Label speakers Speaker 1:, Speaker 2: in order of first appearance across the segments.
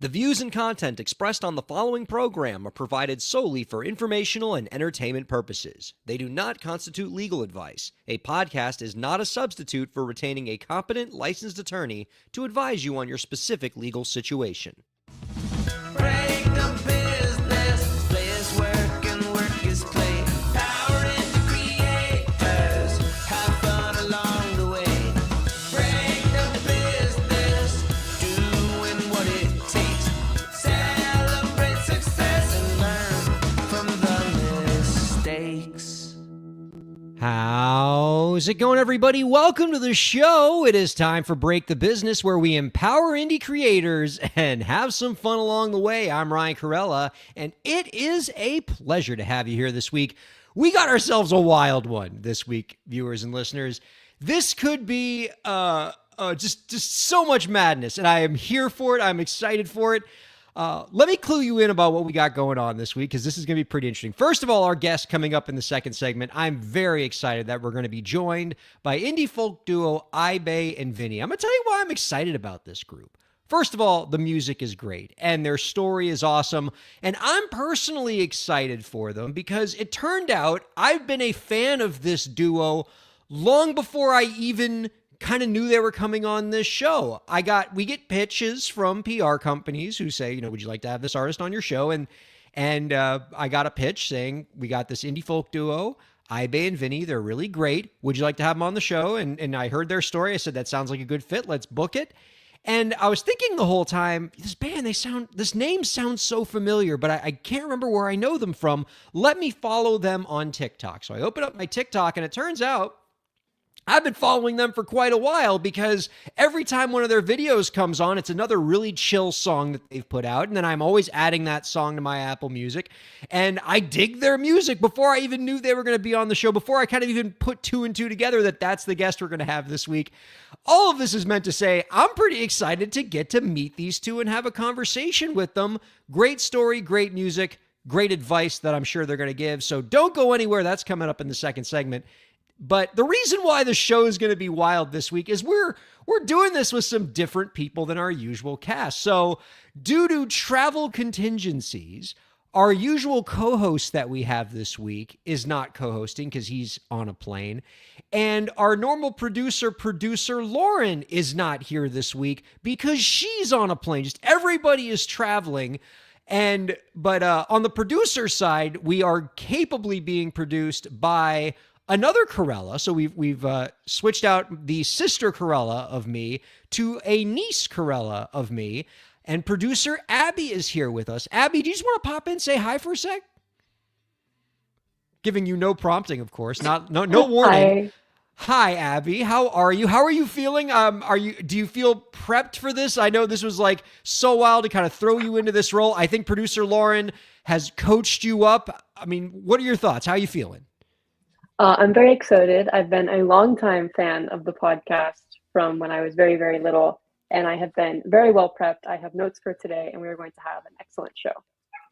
Speaker 1: The views and content expressed on the following program are provided solely for informational and entertainment purposes. They do not constitute legal advice. A podcast is not a substitute for retaining a competent, licensed attorney to advise you on your specific legal situation.
Speaker 2: Break the business, play is work and work is play. Power into creators, have fun along the way. Break the business, doing what it takes.
Speaker 1: How's it going, everybody? Welcome to the show. It is time for Break the Business, where we empower indie creators and have some fun along the way. I'm Ryan Kairalla, and it is a pleasure to have you here this week. We got ourselves a wild one this week, viewers and listeners. This could be just so much madness, and I am here for it. I'm excited for it. Let me clue you in about what we got going on this week, because this is going to be pretty interesting. First of all, our guest coming up in the second segment, I'm very excited that we're going to be joined by indie folk duo Ibe and Vinny. I'm going to tell you why I'm excited about this group. First of all, the music is great, and their story is awesome, and I'm personally excited for them because it turned out I've been a fan of this duo long before I even kind of knew they were coming on this show. We get pitches from PR companies who say, would you like to have this artist on your show? And I got a pitch saying, we got this indie folk duo, Ibe and Vinny. They're really great. Would you like to have them on the show? And I heard their story. I said, that sounds like a good fit. Let's book it. And I was thinking the whole time, this name sounds so familiar, but I can't remember where I know them from. Let me follow them on TikTok. So I open up my TikTok, and it turns out I've been following them for quite a while, because every time one of their videos comes on, it's another really chill song that they've put out. And then I'm always adding that song to my Apple Music. And I dig their music before I even knew they were going to be on the show, before I kind of even put two and two together that that's the guest we're going to have this week. All of this is meant to say I'm pretty excited to get to meet these two and have a conversation with them. Great story, great music, great advice that I'm sure they're going to give. So don't go anywhere. That's coming up in the second segment. But the reason why the show is going to be wild this week is we're doing this with some different people than our usual cast. So due to travel contingencies, our usual co-host that we have this week is not co-hosting because he's on a plane. And our normal producer Lauren is not here this week because she's on a plane. Just everybody is traveling. But on the producer side, we are capably being produced by another Kairalla. So we've switched out the sister Kairalla of me to a niece Kairalla of me. And producer Abby is here with us. Abby, do you just want to pop in, say hi for a sec? Giving you no prompting, of course. No warning. Hi, Abby. How are you? How are you feeling? Do you feel prepped for this? I know this was like so wild to kind of throw you into this role. I think producer Lauren has coached you up. I mean, what are your thoughts? How are you feeling?
Speaker 3: I'm very excited. I've been a longtime fan of the podcast from when I was very, very little, and I have been very well prepped. I have notes for today, and we are going to have an excellent show.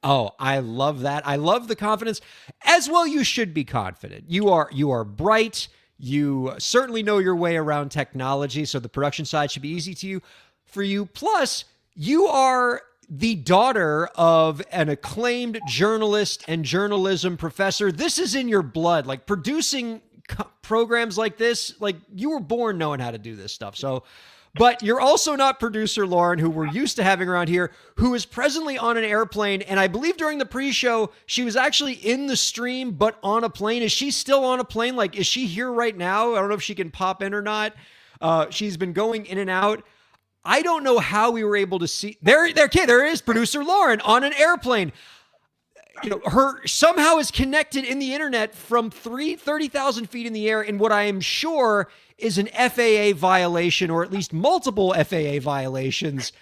Speaker 1: Oh, I love that. I love the confidence. As well, you should be confident. You are bright. You certainly know your way around technology, so the production side should be easy for you. Plus, you are the daughter of an acclaimed journalist and journalism professor. This is in your blood. Like producing programs like this, like you were born knowing how to do this stuff. So, but you're also not producer Lauren, who we're used to having around here, who is presently on an airplane. And I believe during the pre-show, she was actually in the stream, but on a plane. Is she still on a plane? Like, is she here right now? I don't know if she can pop in or not. She's been going in and out. I don't know how we were able to see there is producer Lauren on an airplane. Her somehow is connected in the internet from 30,000 feet in the air in what I am sure is an FAA violation, or at least multiple FAA violations.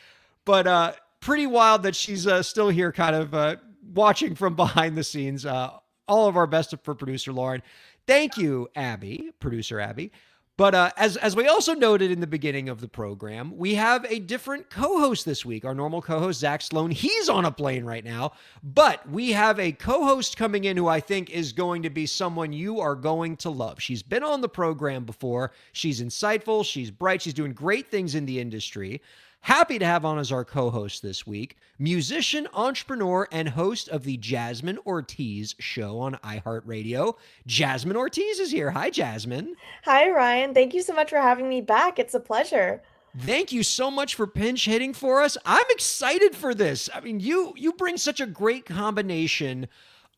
Speaker 1: But pretty wild that she's still here kind of watching from behind the scenes. All of our best for producer Lauren. Thank you, Abby, producer Abby. But as we also noted in the beginning of the program, we have a different co-host this week. Our normal co-host, Zach Sloan, he's on a plane right now. But we have a co-host coming in who I think is going to be someone you are going to love. She's been on the program before. She's insightful. She's bright. She's doing great things in the industry. Happy to have on as our co-host this week, musician, entrepreneur, and host of the Jasmine Ortiz Show on iHeartRadio. Jasmine Ortiz is here. Hi, Jasmine.
Speaker 4: Hi, Ryan. Thank you so much for having me back. It's a pleasure.
Speaker 1: Thank you so much for pinch hitting for us. I'm excited for this. I mean, you bring such a great combination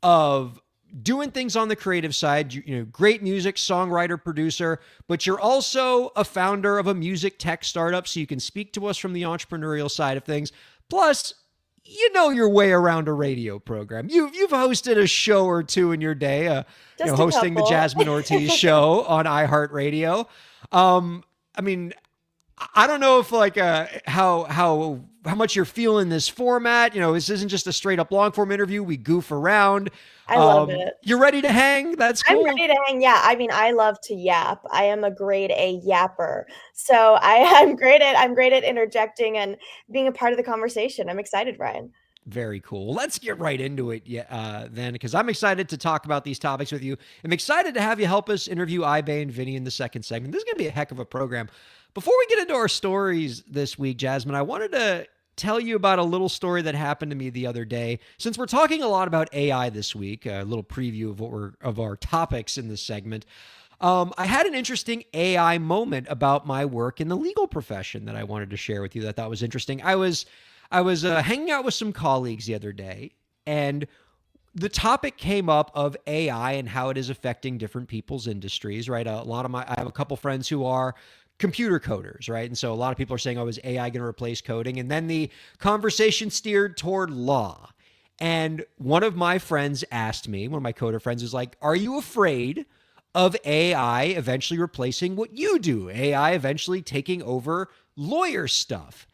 Speaker 1: of doing things on the creative side, great music, songwriter, producer, but you're also a founder of a music tech startup, so you can speak to us from the entrepreneurial side of things. Plus, you know your way around a radio program. You've hosted a show or two in your day,
Speaker 4: Just a
Speaker 1: hosting the
Speaker 4: couple.
Speaker 1: Jasmine Ortiz show on iHeartRadio. I mean, I don't know if like how much you're feeling this format. This isn't just a straight up long form interview. We goof around.
Speaker 4: I love it.
Speaker 1: You're ready to hang? That's cool.
Speaker 4: I'm ready to hang. Yeah, I mean, I love to yap. I am a grade A yapper. So I'm great at interjecting and being a part of the conversation. I'm excited, Ryan.
Speaker 1: Very cool. Well, let's get right into it then, because I'm excited to talk about these topics with you. I'm excited to have you help us interview Ibe and Vinny in the second segment. This is going to be a heck of a program. Before we get into our stories this week, Jasmine, I wanted to tell you about a little story that happened to me the other day. Since we're talking a lot about AI this week, a little preview of our topics in this segment. I had an interesting AI moment about my work in the legal profession that I wanted to share with you that I thought was interesting. I was hanging out with some colleagues the other day, and the topic came up of AI and how it is affecting different people's industries, right? I have a couple friends who are computer coders, right? And so a lot of people are saying, oh, is AI going to replace coding? And then the conversation steered toward law. And one of my friends asked me, one of my coder friends was like, are you afraid of AI eventually replacing what you do? AI eventually taking over lawyer stuff?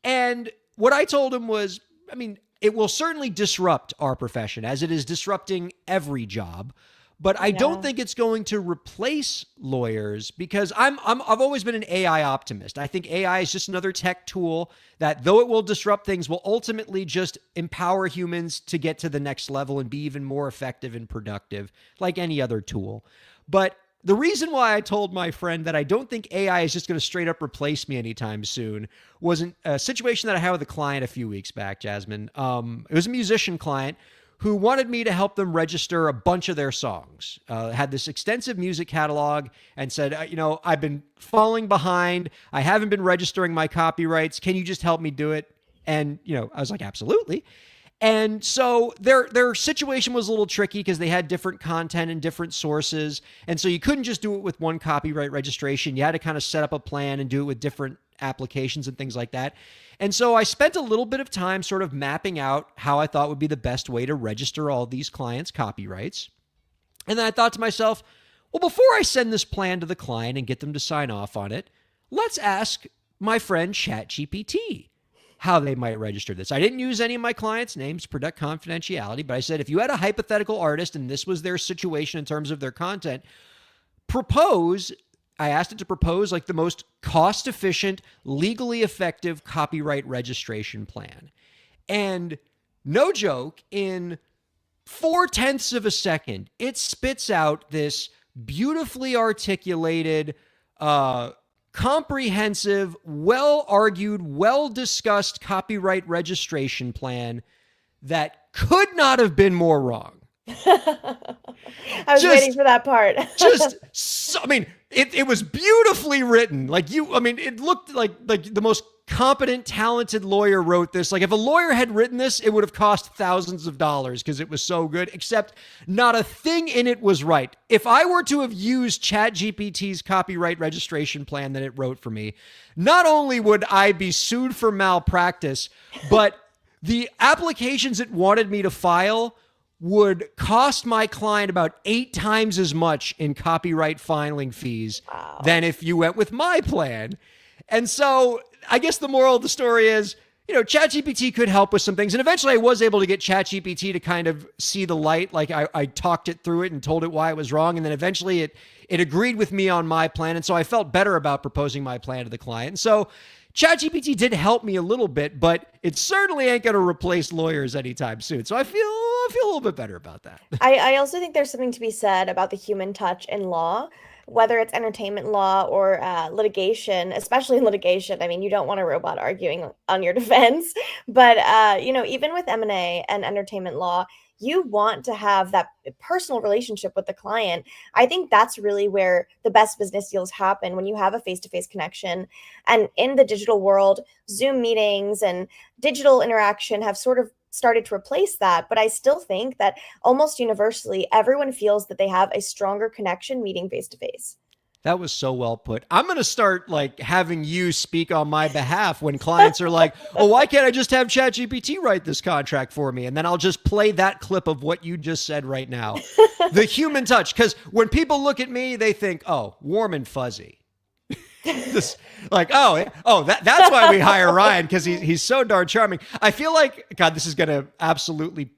Speaker 1: And what I told him was, I mean, it will certainly disrupt our profession as it is disrupting every job. But I don't think it's going to replace lawyers because I've always been an AI optimist. I think AI is just another tech tool that, though it will disrupt things, will ultimately just empower humans to get to the next level and be even more effective and productive, like any other tool. But the reason why I told my friend that I don't think AI is just going to straight up replace me anytime soon was a situation that I had with a client a few weeks back, Jasmine. It was a musician client who wanted me to help them register a bunch of their songs. Had this extensive music catalog and said, I've been falling behind. I haven't been registering my copyrights. Can you just help me do it? And, I was like, absolutely. And so their situation was a little tricky because they had different content and different sources. And so you couldn't just do it with one copyright registration. You had to kind of set up a plan and do it with different applications and things like that. And so I spent a little bit of time sort of mapping out how I thought would be the best way to register all these clients' copyrights. And then I thought to myself, well, before I send this plan to the client and get them to sign off on it, let's ask my friend ChatGPT how they might register this. I didn't use any of my clients' names to protect confidentiality, but I said, if you had a hypothetical artist and this was their situation in terms of their content, I asked it to propose like the most cost-efficient, legally effective copyright registration plan. And no joke, in 0.4 of a second, it spits out this beautifully articulated, comprehensive, well-argued, well-discussed copyright registration plan that could not have been more wrong.
Speaker 4: I was waiting for that part.
Speaker 1: It was beautifully written. It looked like the most competent, talented lawyer wrote this. Like if a lawyer had written this, it would have cost thousands of dollars because it was so good, except not a thing in it was right. If I were to have used ChatGPT's copyright registration plan that it wrote for me, not only would I be sued for malpractice, but the applications it wanted me to file would cost my client about 8 times as much in copyright filing fees than if you went with my plan. And so I guess the moral of the story is, ChatGPT could help with some things. And eventually I was able to get ChatGPT to kind of see the light. Like I talked it through it and told it why it was wrong. And then eventually it agreed with me on my plan. And so I felt better about proposing my plan to the client. And so ChatGPT did help me a little bit, but it certainly ain't going to replace lawyers anytime soon. So I feel a little bit better about that.
Speaker 4: I also think there's something to be said about the human touch in law, whether it's entertainment law or litigation, especially in litigation. I mean, you don't want a robot arguing on your defense, but even with M&A and entertainment law, you want to have that personal relationship with the client. I think that's really where the best business deals happen, when you have a face-to-face connection. And in the digital world, Zoom meetings and digital interaction have sort of started to replace that. But I still think that almost universally, everyone feels that they have a stronger connection meeting face-to-face.
Speaker 1: That was so well put. I'm going to start like having you speak on my behalf when clients are like, oh, why can't I just have ChatGPT write this contract for me? And then I'll just play that clip of what you just said right now. The human touch. Because when people look at me, they think, oh, warm and fuzzy. This, like, that's why we hire Ryan, because he's so darn charming. I feel like, God, this is gonna absolutely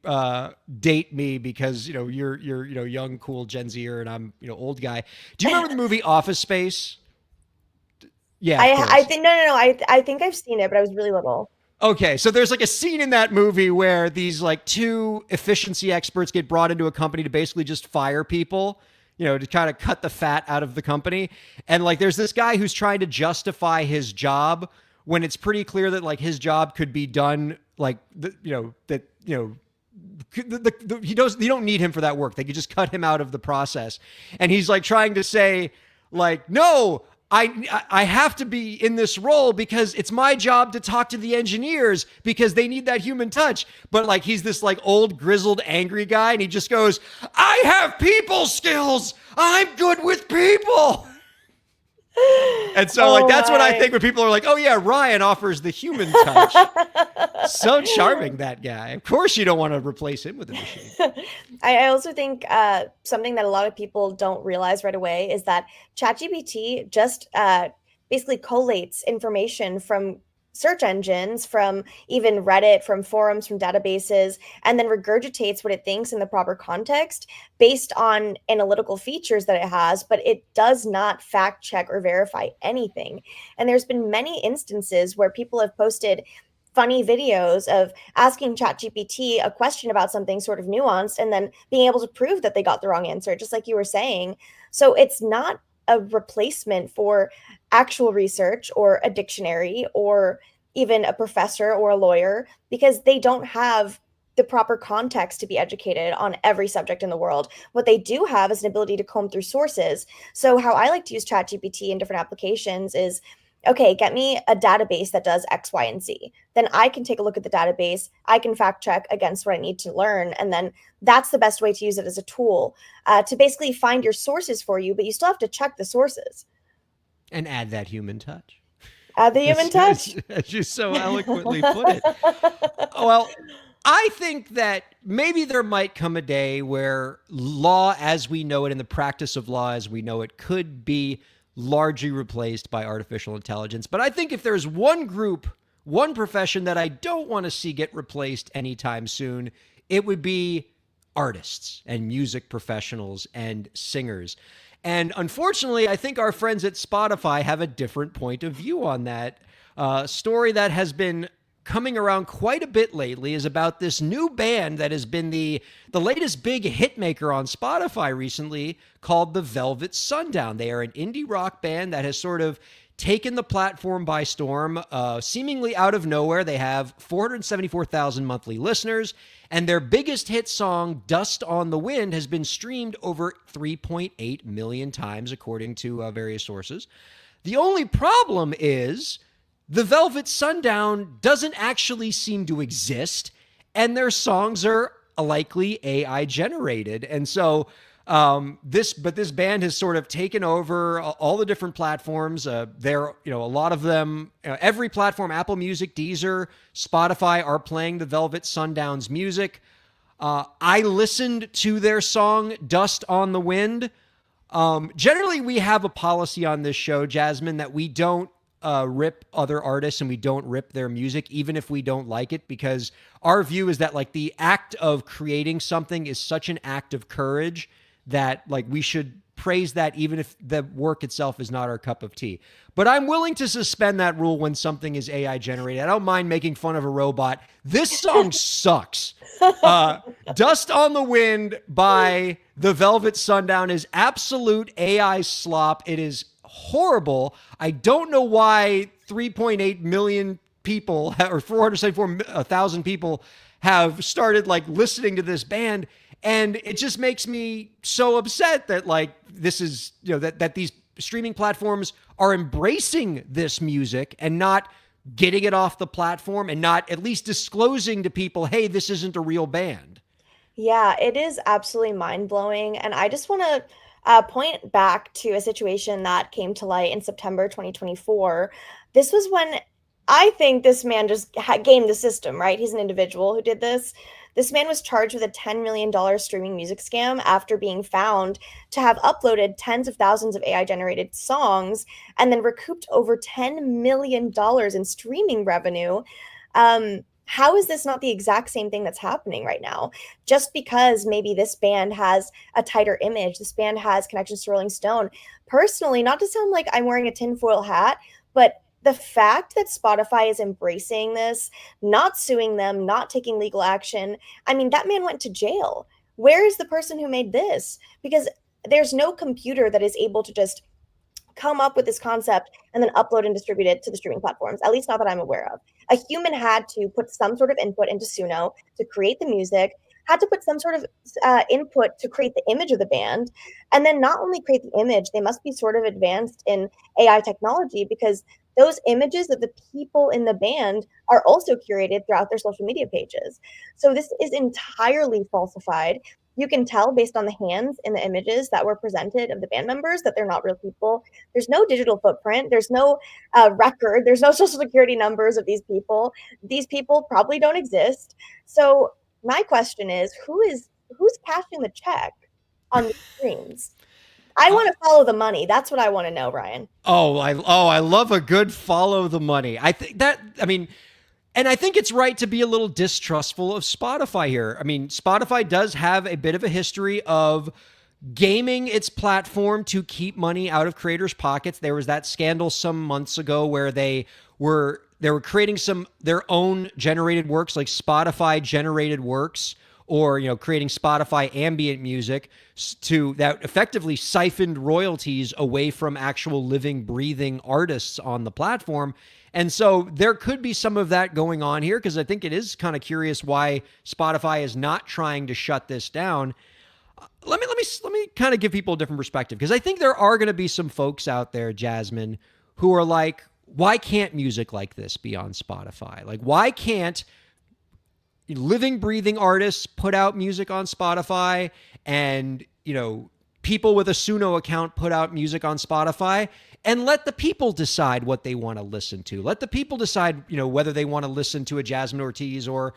Speaker 1: date me, because you're young, cool Gen Zer, and I'm old guy. Do you remember the movie Office Space? Yeah,
Speaker 4: I think no. I think I've seen it, but I was really little.
Speaker 1: Okay, so there's like a scene in that movie where these like two efficiency experts get brought into a company to basically just fire people, to kind of cut the fat out of the company. And like, there's this guy who's trying to justify his job when it's pretty clear that like his job could be done like, you don't need him for that work. They could just cut him out of the process. And he's like trying to say like, no, I have to be in this role because it's my job to talk to the engineers because they need that human touch. But like, he's this like old grizzled angry guy, and he just goes, I have people skills. I'm good with people. And so like, that's what I think when people are like, oh yeah, Ryan offers the human touch. So charming, that guy. Of course you don't want to replace him with a machine.
Speaker 4: I also think something that a lot of people don't realize right away is that ChatGPT just basically collates information from search engines, from even Reddit, from forums, from databases, and then regurgitates what it thinks in the proper context based on analytical features that it has, but it does not fact check or verify anything. And there's been many instances where people have posted funny videos of asking ChatGPT a question about something sort of nuanced and then being able to prove that they got the wrong answer, just like you were saying. So it's not a replacement for actual research or a dictionary or even a professor or a lawyer, because they don't have the proper context to be educated on every subject in the world. What they do have is an ability to comb through sources. So how I like to use ChatGPT in different applications is, okay, get me a database that does X, Y, and Z. Then I can take a look at the database. I can fact check against what I need to learn. And then that's the best way to use it as a tool to basically find your sources for you, but you still have to check the sources.
Speaker 1: And add that human touch.
Speaker 4: Add the human touch.
Speaker 1: As you so eloquently put it. Well, I think that maybe there might come a day where law as we know it and the practice of law as we know it could be largely replaced by artificial intelligence. But I think if there's one group, one profession that I don't want to see get replaced anytime soon, it would be artists and music professionals and singers. And unfortunately, I think our friends at Spotify have a different point of view on that. Story that has been coming around quite a bit lately is about this new band that has been the latest big hit maker on Spotify recently, called the Velvet Sundown. They are an indie rock band that has sort of taken the platform by storm, seemingly out of nowhere. They have 474,000 monthly listeners, and their biggest hit song, Dust on the Wind, has been streamed over 3.8 million times, according to various sources. The only problem is the Velvet Sundown doesn't actually seem to exist, and their songs are likely AI generated. And so this band has sort of taken over all the different platforms. A lot of them, every platform, Apple Music, Deezer, Spotify, are playing the Velvet Sundown's music. I listened to their song Dust on the Wind. Generally, we have a policy on this show, Jasmine, that we don't rip other artists and we don't rip their music, even if we don't like it, because our view is that like the act of creating something is such an act of courage that like we should praise that even if the work itself is not our cup of tea. But I'm willing to suspend that rule when something is AI generated. I don't mind making fun of a robot. This song sucks. Dust on the Wind by the Velvet Sundown is absolute AI slop. It is horrible. I don't know why 3.8 million people or 474,000 people have started like listening to this band. And it just makes me so upset that like this is, that these streaming platforms are embracing this music and not getting it off the platform and not at least disclosing to people, hey, this isn't a real band.
Speaker 4: Yeah, it is absolutely mind-blowing. And I just want to point back to a situation that came to light in September 2024. This was when I think this man just gamed the system, right? He's an individual who did this. This man was charged with a $10 million streaming music scam after being found to have uploaded tens of thousands of AI generated songs and then recouped over $10 million in streaming revenue. How is this not the exact same thing that's happening right now? Just because maybe this band has a tighter image, this band has connections to Rolling Stone. Personally, not to sound like I'm wearing a tinfoil hat, but the fact that Spotify is embracing this, not suing them, not taking legal action, I mean, that man went to jail. Where is the person who made this? Because there's no computer that is able to just come up with this concept and then upload and distribute it to the streaming platforms, at least not that I'm aware of. A human had to put some sort of input into Suno to create the music, had to put some sort of input to create the image of the band, and then not only create the image, they must be sort of advanced in AI technology because those images of the people in the band are also curated throughout their social media pages. So this is entirely falsified. You can tell based on the hands in the images that were presented of the band members that they're not real people. There's no digital footprint. There's no record. There's no social security numbers of these people. These people probably don't exist. So my question is, who's cashing the check on the streams? I want to follow the money. That's what I want to know, Ryan.
Speaker 1: I love a good follow the money. And I think it's right to be a little distrustful of Spotify here. I mean, Spotify does have a bit of a history of gaming its platform to keep money out of creators' pockets. There was that scandal some months ago where they were creating their own generated works, like Spotify generated works, or creating Spotify ambient music that effectively siphoned royalties away from actual living, breathing artists on the platform. And so there could be some of that going on here, because I think it is kind of curious why Spotify is not trying to shut this down. Let me kind of give people a different perspective, because I think there are going to be some folks out there, Jasmine, who are like, why can't music like this be on Spotify? Like, why can't living, breathing artists put out music on Spotify, and people with a Suno account put out music on Spotify, and let the people decide what they want to listen to. Let the people decide, whether they want to listen to a Jasmine Ortiz or,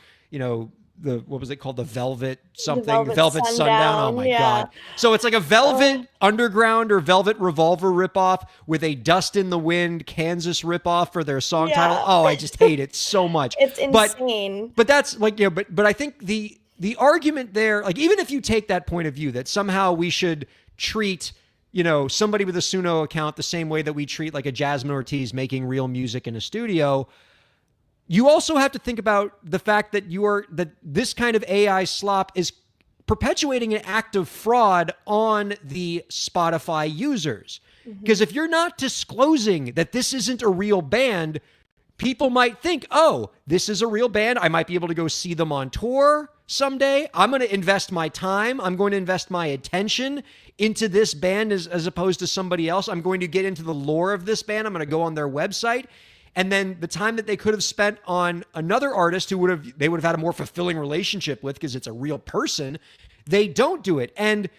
Speaker 1: what was it called? The Velvet something, Velvet Sundown. Oh my God. So it's like a Velvet Underground or Velvet Revolver ripoff with a Dust in the Wind Kansas ripoff for their song title. Oh, I just hate it so much.
Speaker 4: It's insane.
Speaker 1: But that's like, but I think the argument there, like, even if you take that point of view that somehow we should treat, somebody with a Suno account the same way that we treat like a Jasmine Ortiz making real music in a studio, you also have to think about the fact that this kind of AI slop is perpetuating an act of fraud on the Spotify users. Because if you're not disclosing that this isn't a real band, people might think, oh, this is a real band. I might be able to go see them on tour someday. I'm going to invest my time. I'm going to invest my attention into this band as opposed to somebody else. I'm going to get into the lore of this band. I'm going to go on their website. And then the time that they could have spent on another artist they would have had a more fulfilling relationship with, because it's a real person, they don't do it. And,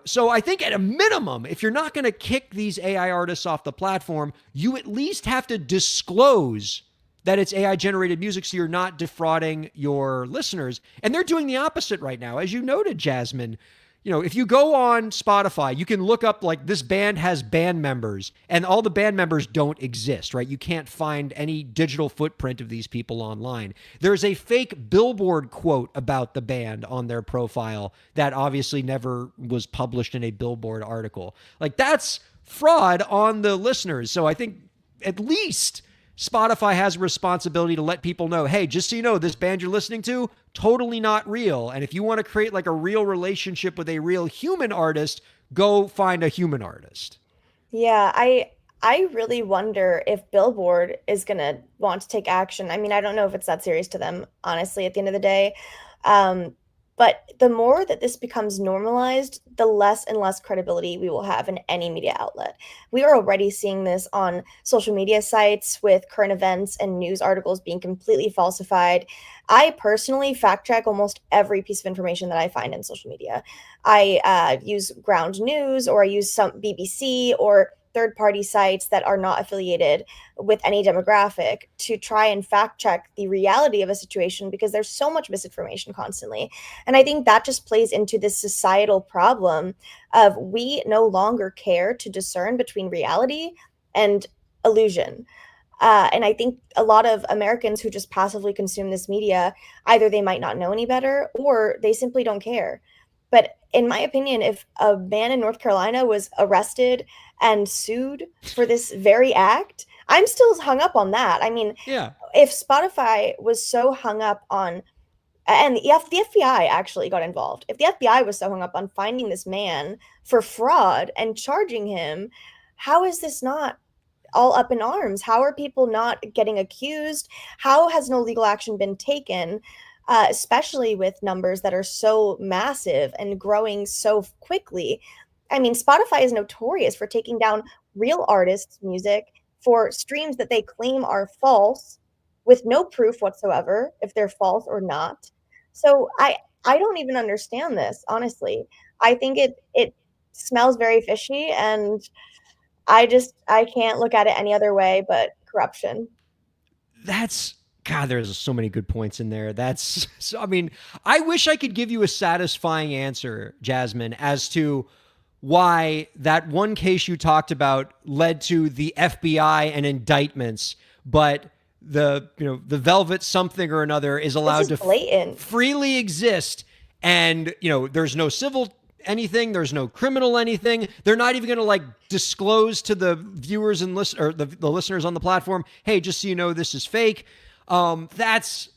Speaker 1: so I think at a minimum, if you're not going to kick these AI artists off the platform, you at least have to disclose that it's AI generated music, so you're not defrauding your listeners. And they're doing the opposite right now. As you noted, Jasmine, if you go on Spotify, you can look up, like, this band has band members, and all the band members don't exist, right? You can't find any digital footprint of these people online. There's a fake Billboard quote about the band on their profile that obviously never was published in a Billboard article. Like, that's fraud on the listeners. So I think at least Spotify has a responsibility to let people know, hey, just so you know, this band you're listening to, totally not real. And if you want to create like a real relationship with a real human artist, go find a human artist.
Speaker 4: Yeah, I really wonder if Billboard is going to want to take action. I mean, I don't know if it's that serious to them, honestly, at the end of the day. But the more that this becomes normalized, the less and less credibility we will have in any media outlet. We are already seeing this on social media sites with current events and news articles being completely falsified. I personally fact check almost every piece of information that I find in social media. I use Ground News, or I use some BBC or third party sites that are not affiliated with any demographic to try and fact check the reality of a situation, because there's so much misinformation constantly. And I think that just plays into this societal problem of we no longer care to discern between reality and illusion. And I think a lot of Americans who just passively consume this media, either they might not know any better or they simply don't care. But in my opinion, if a man in North Carolina was arrested and sued for this very act, I'm still hung up on that. I mean,
Speaker 1: Yeah.
Speaker 4: if Spotify was so hung up on, and the FBI actually got involved. If the FBI was so hung up on finding this man for fraud and charging him, how is this not all up in arms? How are people not getting accused? How has no legal action been taken, especially with numbers that are so massive and growing so quickly? I mean, Spotify is notorious for taking down real artists' music for streams that they claim are false, with no proof whatsoever if they're false or not. So I don't even understand this, honestly. I think it smells very fishy, and I can't look at it any other way but corruption.
Speaker 1: That's God, there's so many good points in there. That's, I mean, I wish I could give you a satisfying answer, Jasmine, as to why that one case you talked about led to the FBI and indictments, but the velvet something or another is allowed to
Speaker 4: Blatant.
Speaker 1: freely exist, and there's no civil anything, there's no criminal anything. They're not even going to like disclose to the viewers and the listeners on the platform, hey, just so you know, this is fake. That's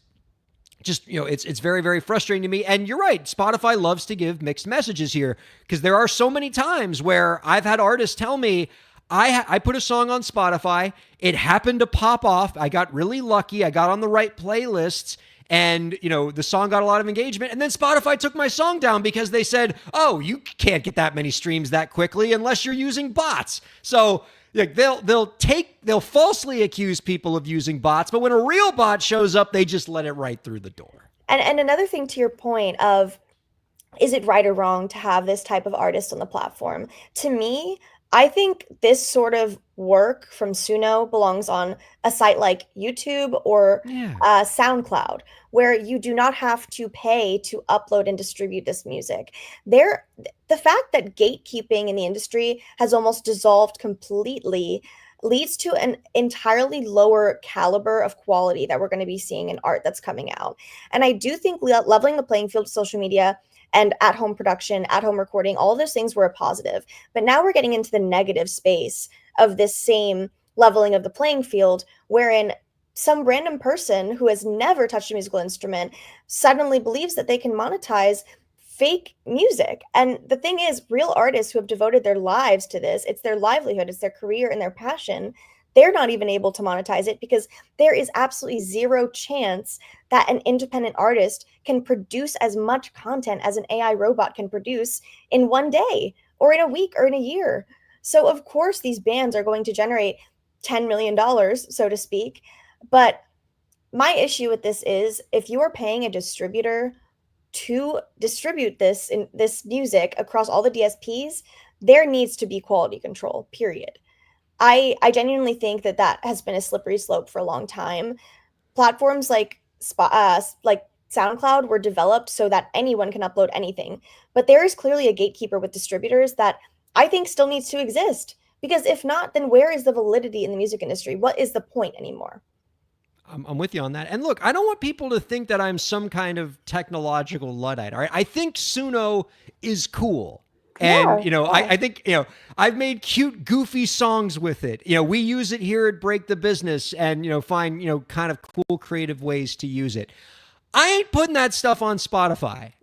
Speaker 1: just, it's very, very frustrating to me. And you're right, Spotify loves to give mixed messages here, because there are so many times where I've had artists tell me, I put a song on Spotify, it happened to pop off, I got really lucky, I got on the right playlists, and the song got a lot of engagement, and then Spotify took my song down because they said, oh, you can't get that many streams that quickly unless you're using bots. So they'll falsely accuse people of using bots, but when a real bot shows up, they just let it right through the door.
Speaker 4: And another thing to your point of, is it right or wrong to have this type of artist on the platform? To me, I think this sort of work from Suno belongs on a site like YouTube or SoundCloud, where you do not have to pay to upload and distribute this music. The fact that gatekeeping in the industry has almost dissolved completely leads to an entirely lower caliber of quality that we're going to be seeing in art that's coming out. And I do think leveling the playing field of social media and at-home production, at-home recording, all of those things were a positive. But now we're getting into the negative space of this same leveling of the playing field, wherein some random person who has never touched a musical instrument suddenly believes that they can monetize fake music. And the thing is, real artists who have devoted their lives to this, it's their livelihood, it's their career and their passion, they're not even able to monetize it, because there is absolutely zero chance that an independent artist can produce as much content as an AI robot can produce in one day or in a week or in a year. So of course these bands are going to generate $10 million, so to speak. But my issue with this is, if you are paying a distributor to distribute this music across all the DSPs, there needs to be quality control, period. I genuinely think that has been a slippery slope for a long time. Platforms like SoundCloud were developed so that anyone can upload anything. But there is clearly a gatekeeper with distributors that I think still needs to exist. Because if not, then where is the validity in the music industry? What is the point anymore?
Speaker 1: I'm with you on that. And look, I don't want people to think that I'm some kind of technological Luddite. All right? I think Suno is cool. And, I think, I've made cute, goofy songs with it. We use it here at Break the Business and, find, kind of cool, creative ways to use it. I ain't putting that stuff on Spotify.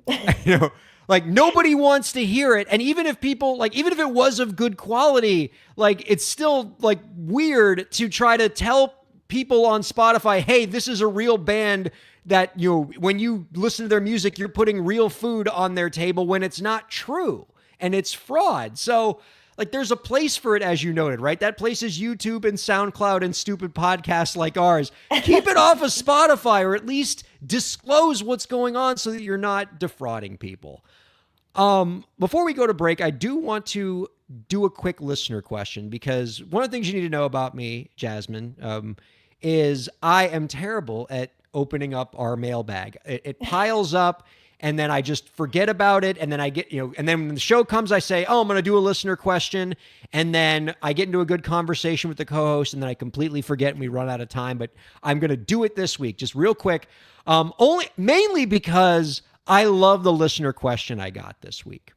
Speaker 1: Like, nobody wants to hear it. And even if people, even if it was of good quality, it's still, weird to try to tell people on Spotify, hey, this is a real band that, you know, when you listen to their music, you're putting real food on their table when it's not true and it's fraud. So like there's a place for it, as you noted, right? That place is YouTube and SoundCloud and stupid podcasts like ours. Keep it off of Spotify, or at least disclose what's going on so that you're not defrauding people. Before we go to break, I do want to do a quick listener question, because one of the things you need to know about me, Jasmine, is I am terrible at opening up our mailbag. It piles up, and then I just forget about it. And then I get, and then when the show comes, I say, oh, I'm going to do a listener question. And then I get into a good conversation with the co-host, and then I completely forget and we run out of time. But I'm going to do it this week, just real quick. Mainly because I love the listener question I got this week.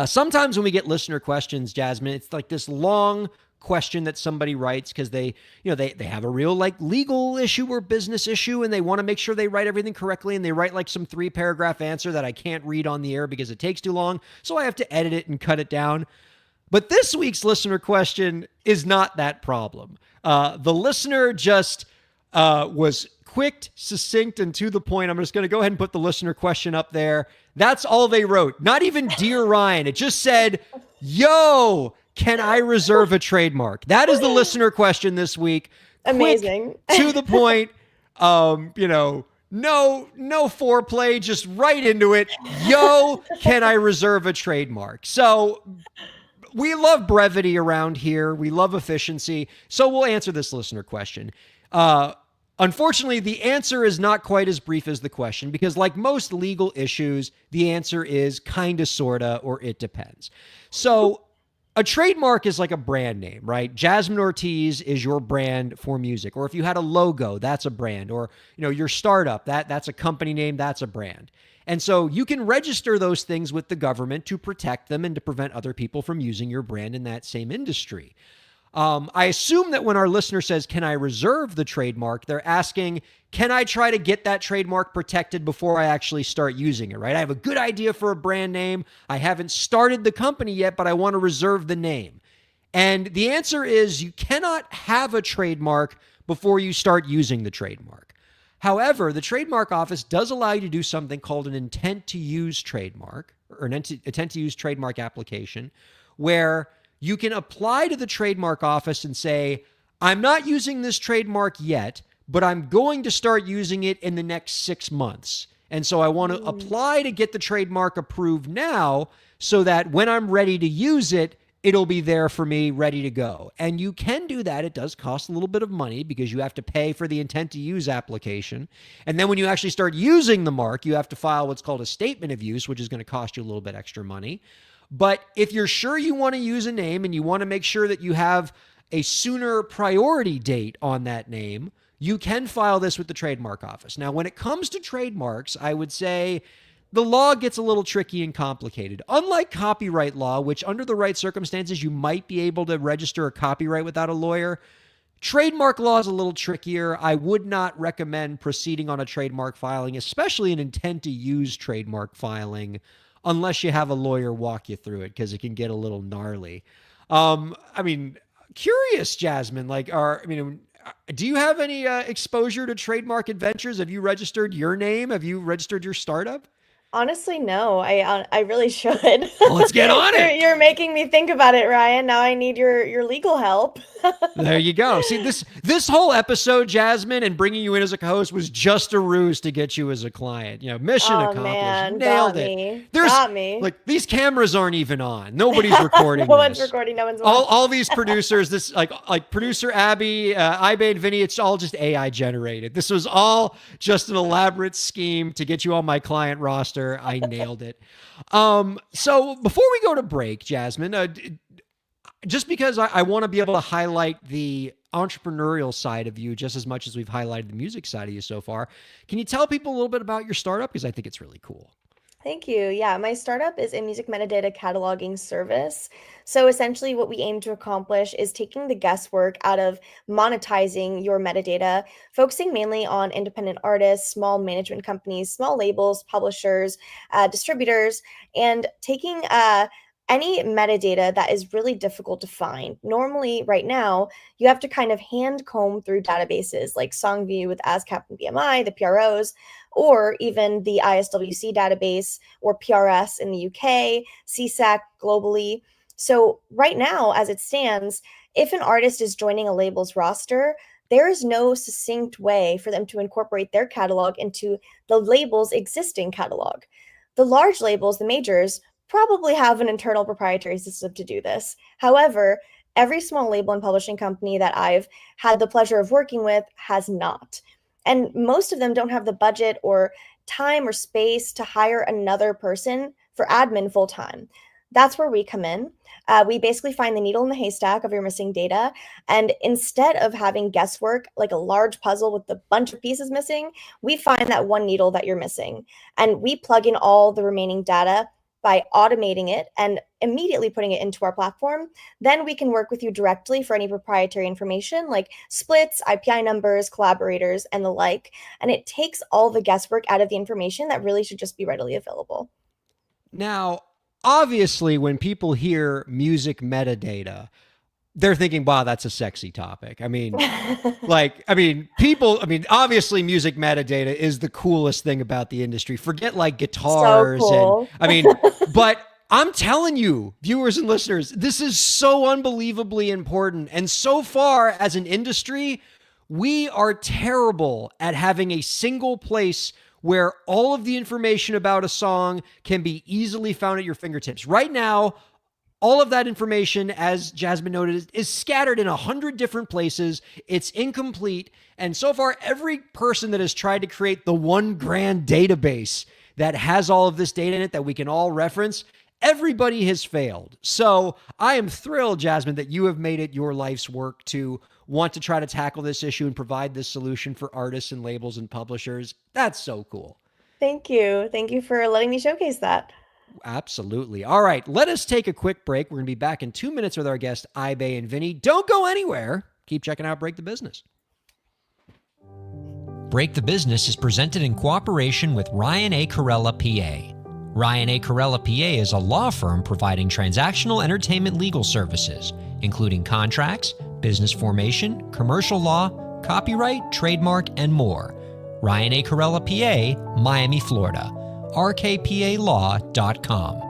Speaker 1: Sometimes when we get listener questions, Jasmine, it's like this long question that somebody writes because they have a real like legal issue or business issue, and they want to make sure they write everything correctly, and they write like some 3-paragraph answer that I can't read on the air because it takes too long, so I have to edit it and cut it down. But this week's listener question is not that problem. The listener just was quick, succinct, and to the point. I'm just going to go ahead and put the listener question up there. That's all they wrote. Not even Dear Ryan. It just said, yo, can I reserve a trademark? That is the listener question this week.
Speaker 4: Amazing.
Speaker 1: Quick, to the point. No foreplay, just right into it. Yo, can I reserve a trademark? So we love brevity around here. We love efficiency. So we'll answer this listener question. Unfortunately, the answer is not quite as brief as the question, because like most legal issues, the answer is kinda, sorta, or it depends. So a trademark is like a brand name, right? Jasmine Ortiz is your brand for music. Or if you had a logo, that's a brand. Or, your startup, that's a company name, that's a brand. And so you can register those things with the government to protect them and to prevent other people from using your brand in that same industry. I assume that when our listener says, can I reserve the trademark, they're asking, can I try to get that trademark protected before I actually start using it, right? I have a good idea for a brand name. I haven't started the company yet, but I want to reserve the name. And the answer is you cannot have a trademark before you start using the trademark. However, the trademark office does allow you to do something called an intent to use trademark, or an intent to use trademark application, where you can apply to the trademark office and say, I'm not using this trademark yet, but I'm going to start using it in the next 6 months. And so I want to apply to get the trademark approved now so that when I'm ready to use it, it'll be there for me, ready to go. And you can do that. It does cost a little bit of money because you have to pay for the intent to use application. And then when you actually start using the mark, you have to file what's called a statement of use, which is going to cost you a little bit extra money. But if you're sure you want to use a name and you want to make sure that you have a sooner priority date on that name, you can file this with the trademark office. Now, when it comes to trademarks, I would say the law gets a little tricky and complicated. Unlike copyright law, which under the right circumstances, you might be able to register a copyright without a lawyer, trademark law is a little trickier. I would not recommend proceeding on a trademark filing, especially an intent to use trademark filing, unless you have a lawyer walk you through it, because it can get a little gnarly. Curious, Jasmine, do you have any exposure to trademark adventures? Have you registered your name? Have you registered your startup?
Speaker 4: Honestly, no. I really should.
Speaker 1: Well, let's get on it.
Speaker 4: You're making me think about it, Ryan. Now I need your legal help.
Speaker 1: There you go. See, this whole episode, Jasmine, and bringing you in as a co-host was just a ruse to get you as a client. Mission accomplished.
Speaker 4: Man,
Speaker 1: Nailed
Speaker 4: got
Speaker 1: it.
Speaker 4: me.
Speaker 1: There's
Speaker 4: Got me.
Speaker 1: like these cameras aren't even on. Nobody's recording.
Speaker 4: No one's
Speaker 1: this.
Speaker 4: recording. No one's watching.
Speaker 1: All these producers, this like producer Abby, Ibe, and Vinny, it's all just AI generated. This was all just an elaborate scheme to get you on my client roster. I nailed it. So before we go to break, Jasmine, just because I want to be able to highlight the entrepreneurial side of you just as much as we've highlighted the music side of you so far, can you tell people a little bit about your startup? Because I think it's really cool.
Speaker 4: Thank you. Yeah, my startup is a music metadata cataloging service. So essentially what we aim to accomplish is taking the guesswork out of monetizing your metadata, focusing mainly on independent artists, small management companies, small labels, publishers, distributors, and taking any metadata that is really difficult to find. Normally, right now, you have to kind of hand comb through databases like SongView with ASCAP and BMI, the PROs, or even the ISWC database or PRS in the UK, CSAC globally. So, right now, as it stands, if an artist is joining a label's roster, there is no succinct way for them to incorporate their catalog into the label's existing catalog. The large labels, the majors, probably have an internal proprietary system to do this. However, every small label and publishing company that I've had the pleasure of working with has not. And most of them don't have the budget or time or space to hire another person for admin full time. That's where we come in. We basically find the needle in the haystack of your missing data. And instead of having guesswork, like a large puzzle with a bunch of pieces missing, we find that one needle that you're missing. And we plug in all the remaining data by automating it and immediately putting it into our platform. Then we can work with you directly for any proprietary information like splits, IPI numbers, collaborators, and the like. And it takes all the guesswork out of the information that really should just be readily available.
Speaker 1: Now, obviously, when people hear music metadata, they're thinking, wow, that's a sexy topic. I mean, obviously music metadata is the coolest thing about the industry. Forget like guitars.
Speaker 4: So cool.
Speaker 1: But I'm telling you, viewers and listeners, this is so unbelievably important. And so far as an industry, we are terrible at having a single place where all of the information about a song can be easily found at your fingertips. Right now, all of that information, as Jasmine noted, is scattered in 100 different places. It's incomplete. And so far, every person that has tried to create the one grand database that has all of this data in it that we can all reference, everybody has failed. So I am thrilled, Jasmine, that you have made it your life's work to want to try to tackle this issue and provide this solution for artists and labels and publishers. That's so cool.
Speaker 4: Thank you. Thank you for letting me showcase that.
Speaker 1: Absolutely. All right, let us take a quick break. We're going to be back in 2 minutes with our guests, Ibe and Vinny. Don't go anywhere. Keep checking out Break the Business. Break the Business is presented in cooperation with Ryan A. Kairalla, PA. Ryan A. Kairalla, PA is a law firm providing transactional entertainment legal services, including contracts, business formation, commercial law, copyright, trademark, and more. Ryan A. Kairalla, PA, Miami, Florida. rkpalaw.com.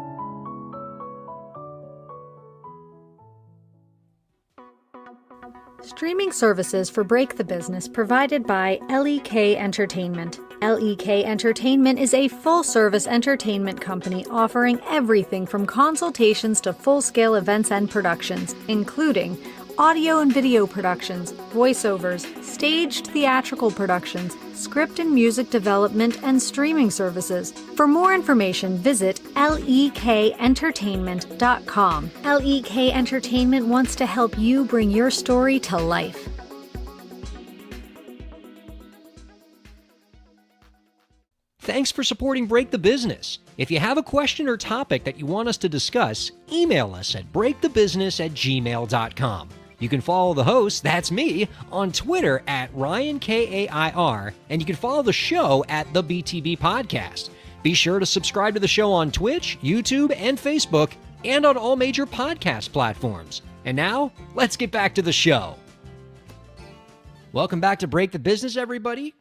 Speaker 5: Streaming services for Break the Business provided by LEK Entertainment. LEK Entertainment is a full-service entertainment company offering everything from consultations to full-scale events and productions, including audio and video productions, voiceovers, staged theatrical productions, script and music development, and streaming services. For more information, visit lekentertainment.com. LEK Entertainment wants to help you bring your story to life.
Speaker 1: Thanks for supporting Break the Business. If you have a question or topic that you want us to discuss, email us at breakthebusiness@gmail.com. You can follow the host, that's me, on Twitter at Ryan Kair, and you can follow the show at the BTB Podcast. Be sure to subscribe to the show on Twitch, YouTube, and Facebook, and on all major podcast platforms. And now, let's get back to the show. Welcome back to Break the Business, everybody.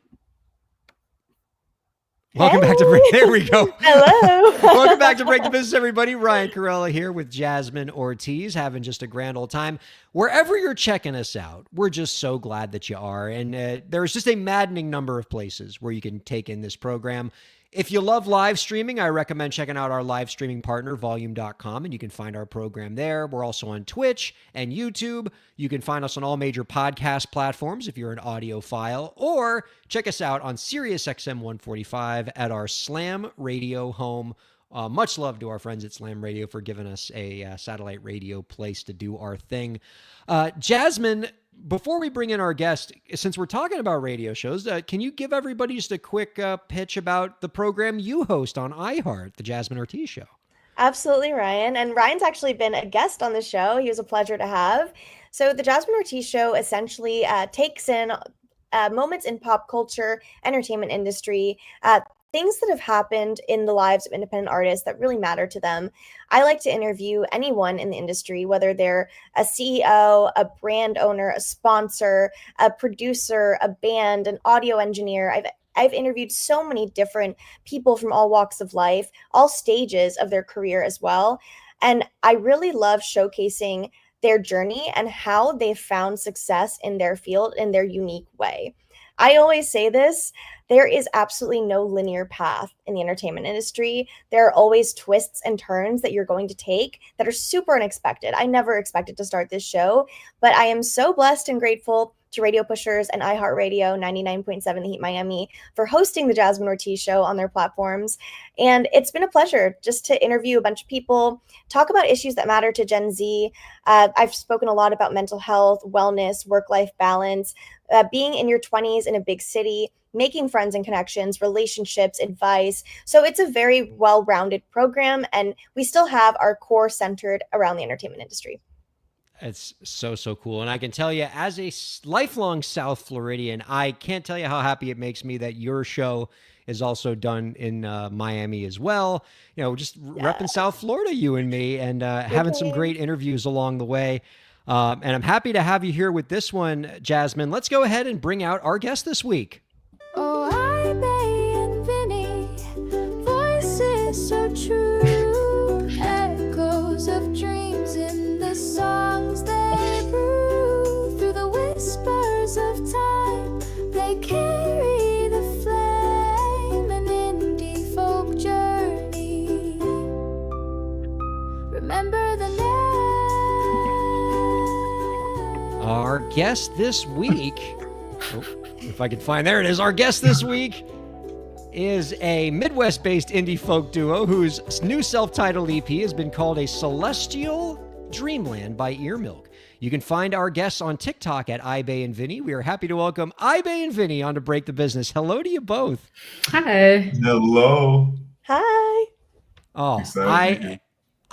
Speaker 1: Welcome back to Break. There we go.
Speaker 4: Hello.
Speaker 1: Welcome back to Break the Business, everybody. Ryan Kairalla here with Jasmine Ortiz, having just a grand old time. Wherever you're checking us out, we're just so glad that you are. And there's just a maddening number of places where you can take in this program. If you love live streaming, I recommend checking out our live streaming partner, volume.com, and you can find our program there. We're also on Twitch and YouTube. You can find us on all major podcast platforms if you're an audiophile, or check us out on SiriusXM 145 at our Slam Radio home. Much love to our friends at Slam Radio for giving us a satellite radio place to do our thing. Jasmine, before we bring in our guest, since we're talking about radio shows, can you give everybody just a quick pitch about the program you host on iHeart, the Jasmine Ortiz Show?
Speaker 4: Absolutely, Ryan. And Ryan's actually been a guest on the show. He was a pleasure to have. So the Jasmine Ortiz Show essentially takes in moments in pop culture, entertainment industry things that have happened in the lives of independent artists that really matter to them. I like to interview anyone in the industry, whether they're a CEO, a brand owner, a sponsor, a producer, a band, an audio engineer. I've interviewed so many different people from all walks of life, all stages of their career as well. And I really love showcasing their journey and how they found success in their field in their unique way. I always say this, there is absolutely no linear path in the entertainment industry. There are always twists and turns that you're going to take that are super unexpected. I never expected to start this show, but I am so blessed and grateful to Radio Pushers and iHeartRadio 99.7 The Heat Miami for hosting the Jasmine Ortiz Show on their platforms. And it's been a pleasure just to interview a bunch of people, talk about issues that matter to Gen Z. I've spoken a lot about mental health, wellness, work-life balance, being in your 20s in a big city, making friends and connections, relationships, advice. So it's a very well-rounded program, and we still have our core centered around the entertainment industry.
Speaker 1: It's so, so cool. And I can tell you, as a lifelong South Floridian, I can't tell you how happy it makes me that your show is also done in Miami as well. You know, just repping South Florida, you and me, and having some great interviews along the way. And I'm happy to have you here with this one, Jasmine. Let's go ahead and bring out our guest this week.
Speaker 6: Oh, I Bay and Vinny, voices so true, echoes of dreams in the songs they brew, through the whispers of time, they carry the flame, an indie folk journey. Remember the name.
Speaker 1: Our guest this week, if I can find, there it is. Our guest this week is a Midwest-based indie folk duo whose new self-titled EP has been called a Celestial Dreamland by Earmilk. You can find our guests on TikTok at iBay and Vinny. We are happy to welcome iBay and Vinny on to Break the Business. Hello to you both.
Speaker 7: Hi.
Speaker 8: Hello.
Speaker 4: Hi.
Speaker 1: Oh,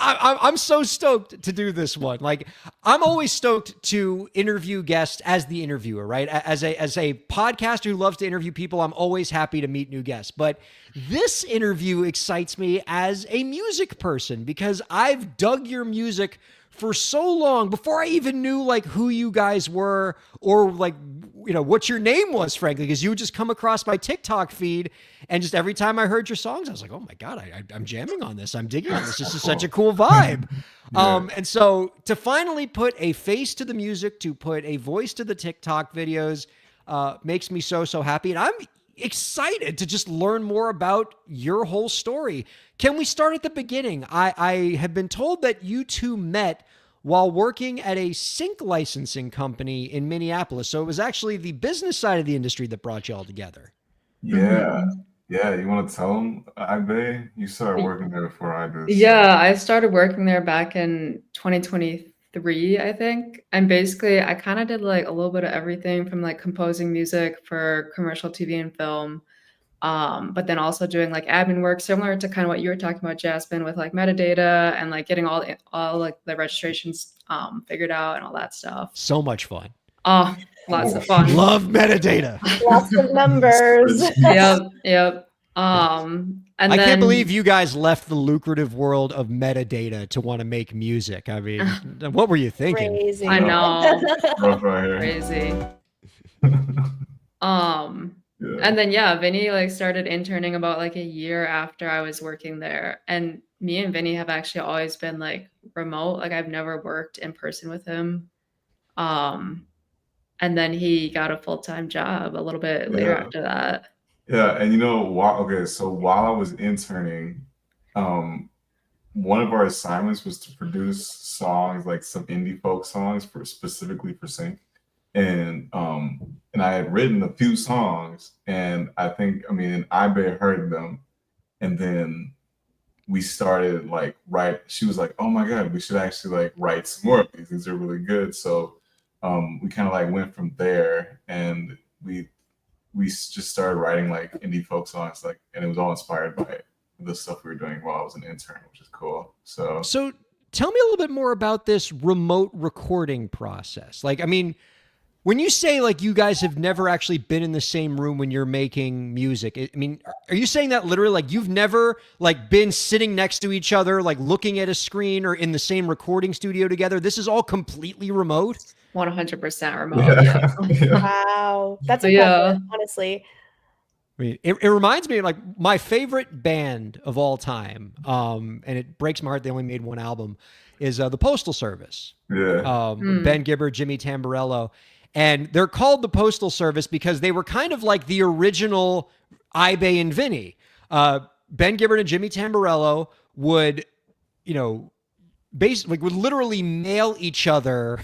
Speaker 1: I'm so stoked to do this one. Like, I'm always stoked to interview guests as the interviewer, right? As a podcaster who loves to interview people, I'm always happy to meet new guests. But this interview excites me as a music person because I've dug your music for so long before I even knew like who you guys were or like, you know, what your name was, frankly, because you would just come across my TikTok feed and just every time I heard your songs, I was like, oh my God, I'm jamming on this. I'm digging on this. This is such a cool vibe. And so to finally put a face to the music, to put a voice to the TikTok videos, makes me so, so happy. And I'm excited to just learn more about your whole story. Can we start at the beginning? I have been told that you two met while working at a sync licensing company in Minneapolis. So it was actually the business side of the industry that brought you all together.
Speaker 8: Yeah. Yeah. You want to tell them, iBay? You started working there before I did.
Speaker 7: Yeah, I started working there back in 2023, I think. And basically, I kind of did like a little bit of everything from like composing music for commercial TV and film, but then also doing like admin work, similar to kind of what you were talking about, Jasmine, with like metadata and like getting all like the registrations figured out and all that stuff.
Speaker 1: So much fun.
Speaker 7: Oh, lots of fun.
Speaker 1: Love metadata.
Speaker 4: Lots of numbers.
Speaker 7: Yep. And
Speaker 1: I
Speaker 7: then,
Speaker 1: can't believe you guys left the lucrative world of metadata to want to make music. I mean, what were you thinking?
Speaker 4: Crazy.
Speaker 7: I know.
Speaker 8: Rough right here.
Speaker 7: Crazy.
Speaker 8: Yeah.
Speaker 7: And then Vinny like started interning about like a year after I was working there. And me and Vinny have actually always been like remote. Like I've never worked in person with him. And then he got a full-time job a little bit later after that.
Speaker 8: Yeah, and so while I was interning, one of our assignments was to produce songs, like some indie folk songs specifically for sync. And I had written a few songs, and iBay heard them, and then we started like she was like, oh my God, we should actually like write some more of these. These are really good. So we kind of like went from there, and we just started writing like indie folk songs, like, and it was all inspired by the stuff we were doing while I was an intern, which is cool. So
Speaker 1: tell me a little bit more about this remote recording process. Like, I mean, When you say like you guys have never actually been in the same room when you're making music, I mean, are you saying that literally like you've never like been sitting next to each other, like looking at a screen or in the same recording studio together? This is all completely remote?
Speaker 7: 100% remote.
Speaker 8: Yeah. Yeah.
Speaker 4: Wow. That's
Speaker 7: But
Speaker 4: impressive, honestly.
Speaker 1: I mean, it reminds me of like my favorite band of all time, and it breaks my heart they only made one album, is the Postal Service.
Speaker 8: Yeah.
Speaker 1: Ben Gibbard, Jimmy Tamborello. And they're called the Postal Service because they were kind of like the original Ibe and Vinny. Ben Gibbard and Jimmy Tamborello would, you know, basically would literally mail each other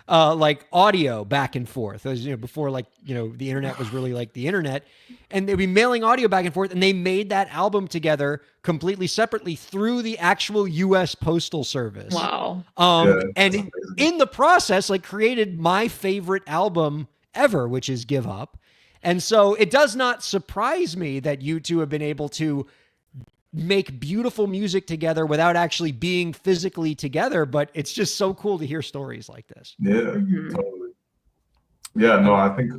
Speaker 1: like audio back and forth, as you know, before like, you know, the internet was really like the internet, and they'd be mailing audio back and forth, and they made that album together completely separately through the actual US Postal Service.
Speaker 7: wow.
Speaker 1: And in the process, like created my favorite album ever, which is Give Up. And so it does not surprise me that you two have been able to make beautiful music together without actually being physically together, but it's just so cool to hear stories like this.
Speaker 8: Yeah, totally. Yeah, no, I think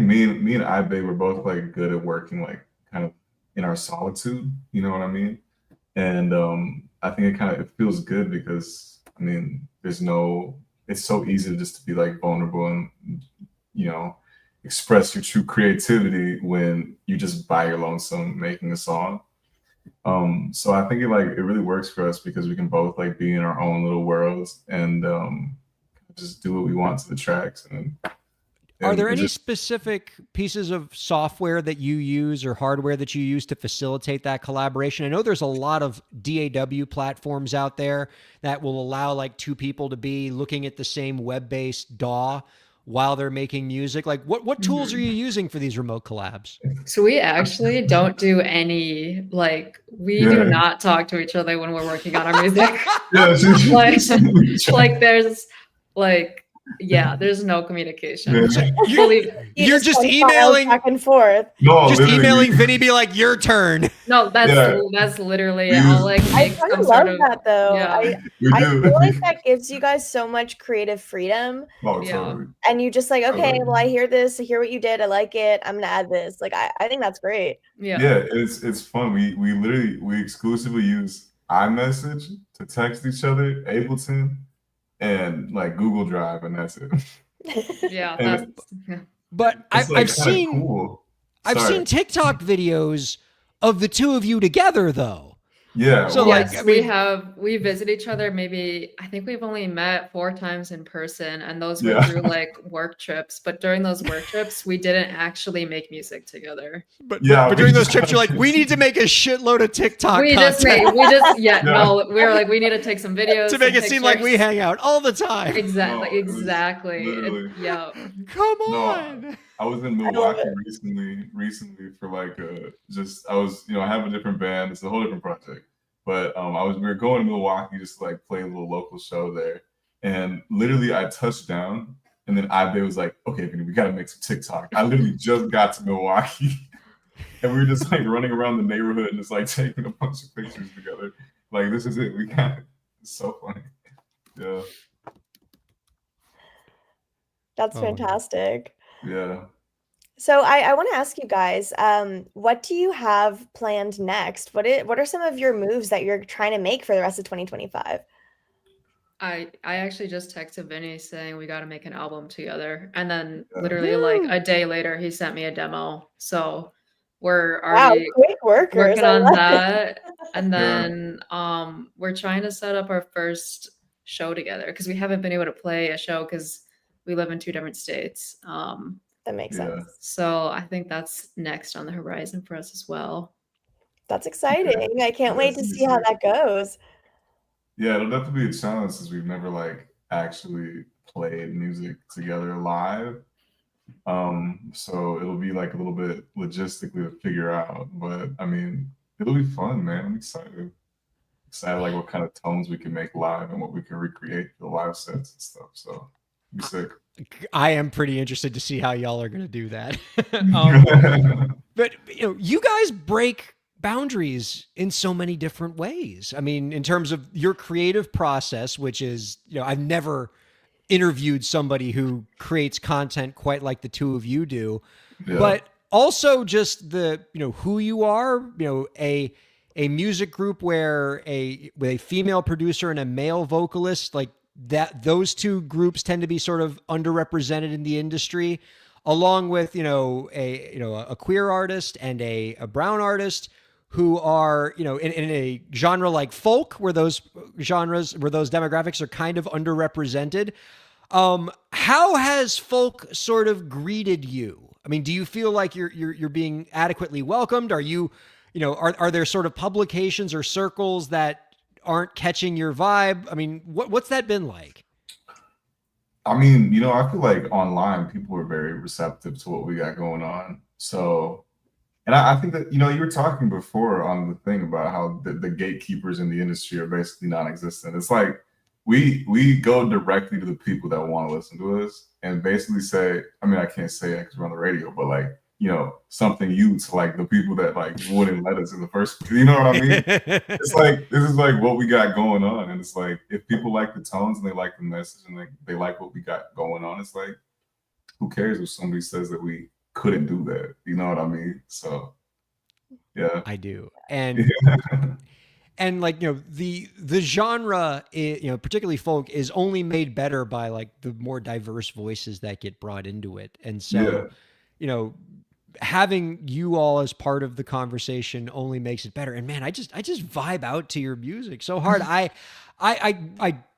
Speaker 8: me and Ibe were both like good at working like kind of in our solitude, you know what I mean? And I think it feels good because I mean it's so easy just to be like vulnerable and, you know, express your true creativity when you just by your lonesome making a song. So I think it really works for us because we can both like be in our own little worlds and just do what we want to the tracks. And
Speaker 1: are there any specific pieces of software that you use or hardware that you use to facilitate that collaboration? I know there's a lot of DAW platforms out there that will allow like two people to be looking at the same web-based DAW while they're making music. Like what tools are you using for these remote collabs?
Speaker 7: So we actually don't do any, like, we do not talk to each other when we're working on our music. like there's like, yeah, there's no communication.
Speaker 1: You're just
Speaker 4: send files
Speaker 1: emailing
Speaker 4: back and forth.
Speaker 8: No,
Speaker 1: just
Speaker 8: literally,
Speaker 1: emailing Vinny, be like, your turn.
Speaker 7: No, that's literally it. I'll like
Speaker 4: I
Speaker 7: make
Speaker 4: kind
Speaker 7: some
Speaker 4: of
Speaker 7: sort
Speaker 4: love
Speaker 7: of
Speaker 4: that though.
Speaker 7: yeah.
Speaker 4: I feel like that gives you guys so much creative freedom.
Speaker 8: Oh,
Speaker 7: Yeah.
Speaker 8: totally.
Speaker 4: And you just like, okay,
Speaker 8: Totally.
Speaker 4: well, I hear this, I hear what you did, I like it, I'm gonna add this. Like I think that's great.
Speaker 7: Yeah.
Speaker 8: Yeah, it's fun. We exclusively use iMessage to text each other, Ableton, and like Google Drive, and that's it.
Speaker 7: Yeah,
Speaker 8: And
Speaker 7: that's
Speaker 1: But
Speaker 8: it's, like,
Speaker 1: I've
Speaker 8: kinda
Speaker 1: seen
Speaker 8: cool.
Speaker 1: I've
Speaker 8: Sorry.
Speaker 1: seen TikTok videos of the two of you together though.
Speaker 8: Yeah.
Speaker 1: So,
Speaker 8: well,
Speaker 1: like,
Speaker 7: yes,
Speaker 1: I mean-
Speaker 7: we visit each other maybe, I think we've only met 4 times in person, and those were
Speaker 8: Yeah.
Speaker 7: through like work trips. But during those work trips, we didn't actually make music together.
Speaker 1: But
Speaker 8: Yeah,
Speaker 1: but
Speaker 8: we
Speaker 1: during those
Speaker 8: just-
Speaker 1: trips, you're like, we need to make a shitload of TikTok
Speaker 7: we
Speaker 1: content
Speaker 7: were like, we need to take some videos
Speaker 1: to make
Speaker 7: some
Speaker 1: it seem like we
Speaker 7: pictures.
Speaker 1: hang out all the time.
Speaker 7: Exactly,
Speaker 8: No, it was
Speaker 7: exactly.
Speaker 8: literally-
Speaker 7: Yeah.
Speaker 1: Come
Speaker 8: No,
Speaker 1: on.
Speaker 8: I was in Milwaukee recently for like I have a different band. It's a whole different project. But we were going to Milwaukee just to like play a little local show there. And literally I touched down and then Ibe was like, okay, Vinny, we gotta make some TikTok. I literally just got to Milwaukee and we were just like running around the neighborhood and just like taking a bunch of pictures together. Like, this is it. We got it. It's so funny. Yeah.
Speaker 4: That's
Speaker 1: Oh.
Speaker 4: fantastic.
Speaker 8: Yeah.
Speaker 4: So I want to ask you guys, what do you have planned next? What are some of your moves that you're trying to make for the rest of 2025?
Speaker 7: I actually just texted Vinny saying we got to make an album together, and then
Speaker 8: Yeah.
Speaker 7: literally like a day later he sent me a demo. So we're
Speaker 4: Wow,
Speaker 7: already
Speaker 4: quick workers.
Speaker 7: working
Speaker 4: I
Speaker 7: on
Speaker 4: love it.
Speaker 7: that, and
Speaker 8: Yeah.
Speaker 7: then we're trying to set up our first show together because we haven't been able to play a show because we live in 2 different states.
Speaker 4: That makes
Speaker 8: Yeah.
Speaker 4: sense.
Speaker 7: So I think that's next on the horizon for us as well.
Speaker 4: That's exciting. I can't wait to
Speaker 8: That's
Speaker 4: see how that goes.
Speaker 8: Yeah, it'll definitely be a challenge since we've never like actually played music together live. So it'll be like a little bit logistically to figure out, but I mean, it'll be fun, man. I'm excited. Excited like what kind of tones we can make live and what we can recreate for the live sets and stuff. So it'll be sick.
Speaker 1: I am pretty interested to see how y'all are going to do that.
Speaker 8: Yeah.
Speaker 1: But you guys break boundaries in so many different ways. I mean, in terms of your creative process, which is, I've never interviewed somebody who creates content quite like the two of you do,
Speaker 8: Yeah.
Speaker 1: but also just the, who you are, a music group where with a female producer and a male vocalist, like that, those two groups tend to be sort of underrepresented in the industry, along with, a queer artist and a brown artist who are, in a genre like folk, where those demographics are kind of underrepresented. How has folk sort of greeted you? I mean, do you feel like you're being adequately welcomed? Are you, are there sort of publications or circles that aren't catching your vibe? I mean, what's that been like?
Speaker 8: I mean, I feel like online people are very receptive to what we got going on. So, and I think that, you were talking before on the thing about how the gatekeepers in the industry are basically non-existent. It's like we go directly to the people that want to listen to us and basically say, I mean, I can't say it because we're on the radio, but like, something to like the people that like wouldn't let us in the first place. You know what I mean? It's like, this is like what we got going on. And it's like, if people like the tones and they like the message and they like what we got going on, it's like, who cares if somebody says that we couldn't do that? You know what I mean? So, yeah.
Speaker 1: I do. And and like, the genre, particularly folk, is only made better by like the more diverse voices that get brought into it. And so, having you all as part of the conversation only makes it better. And man, I just vibe out to your music so hard. I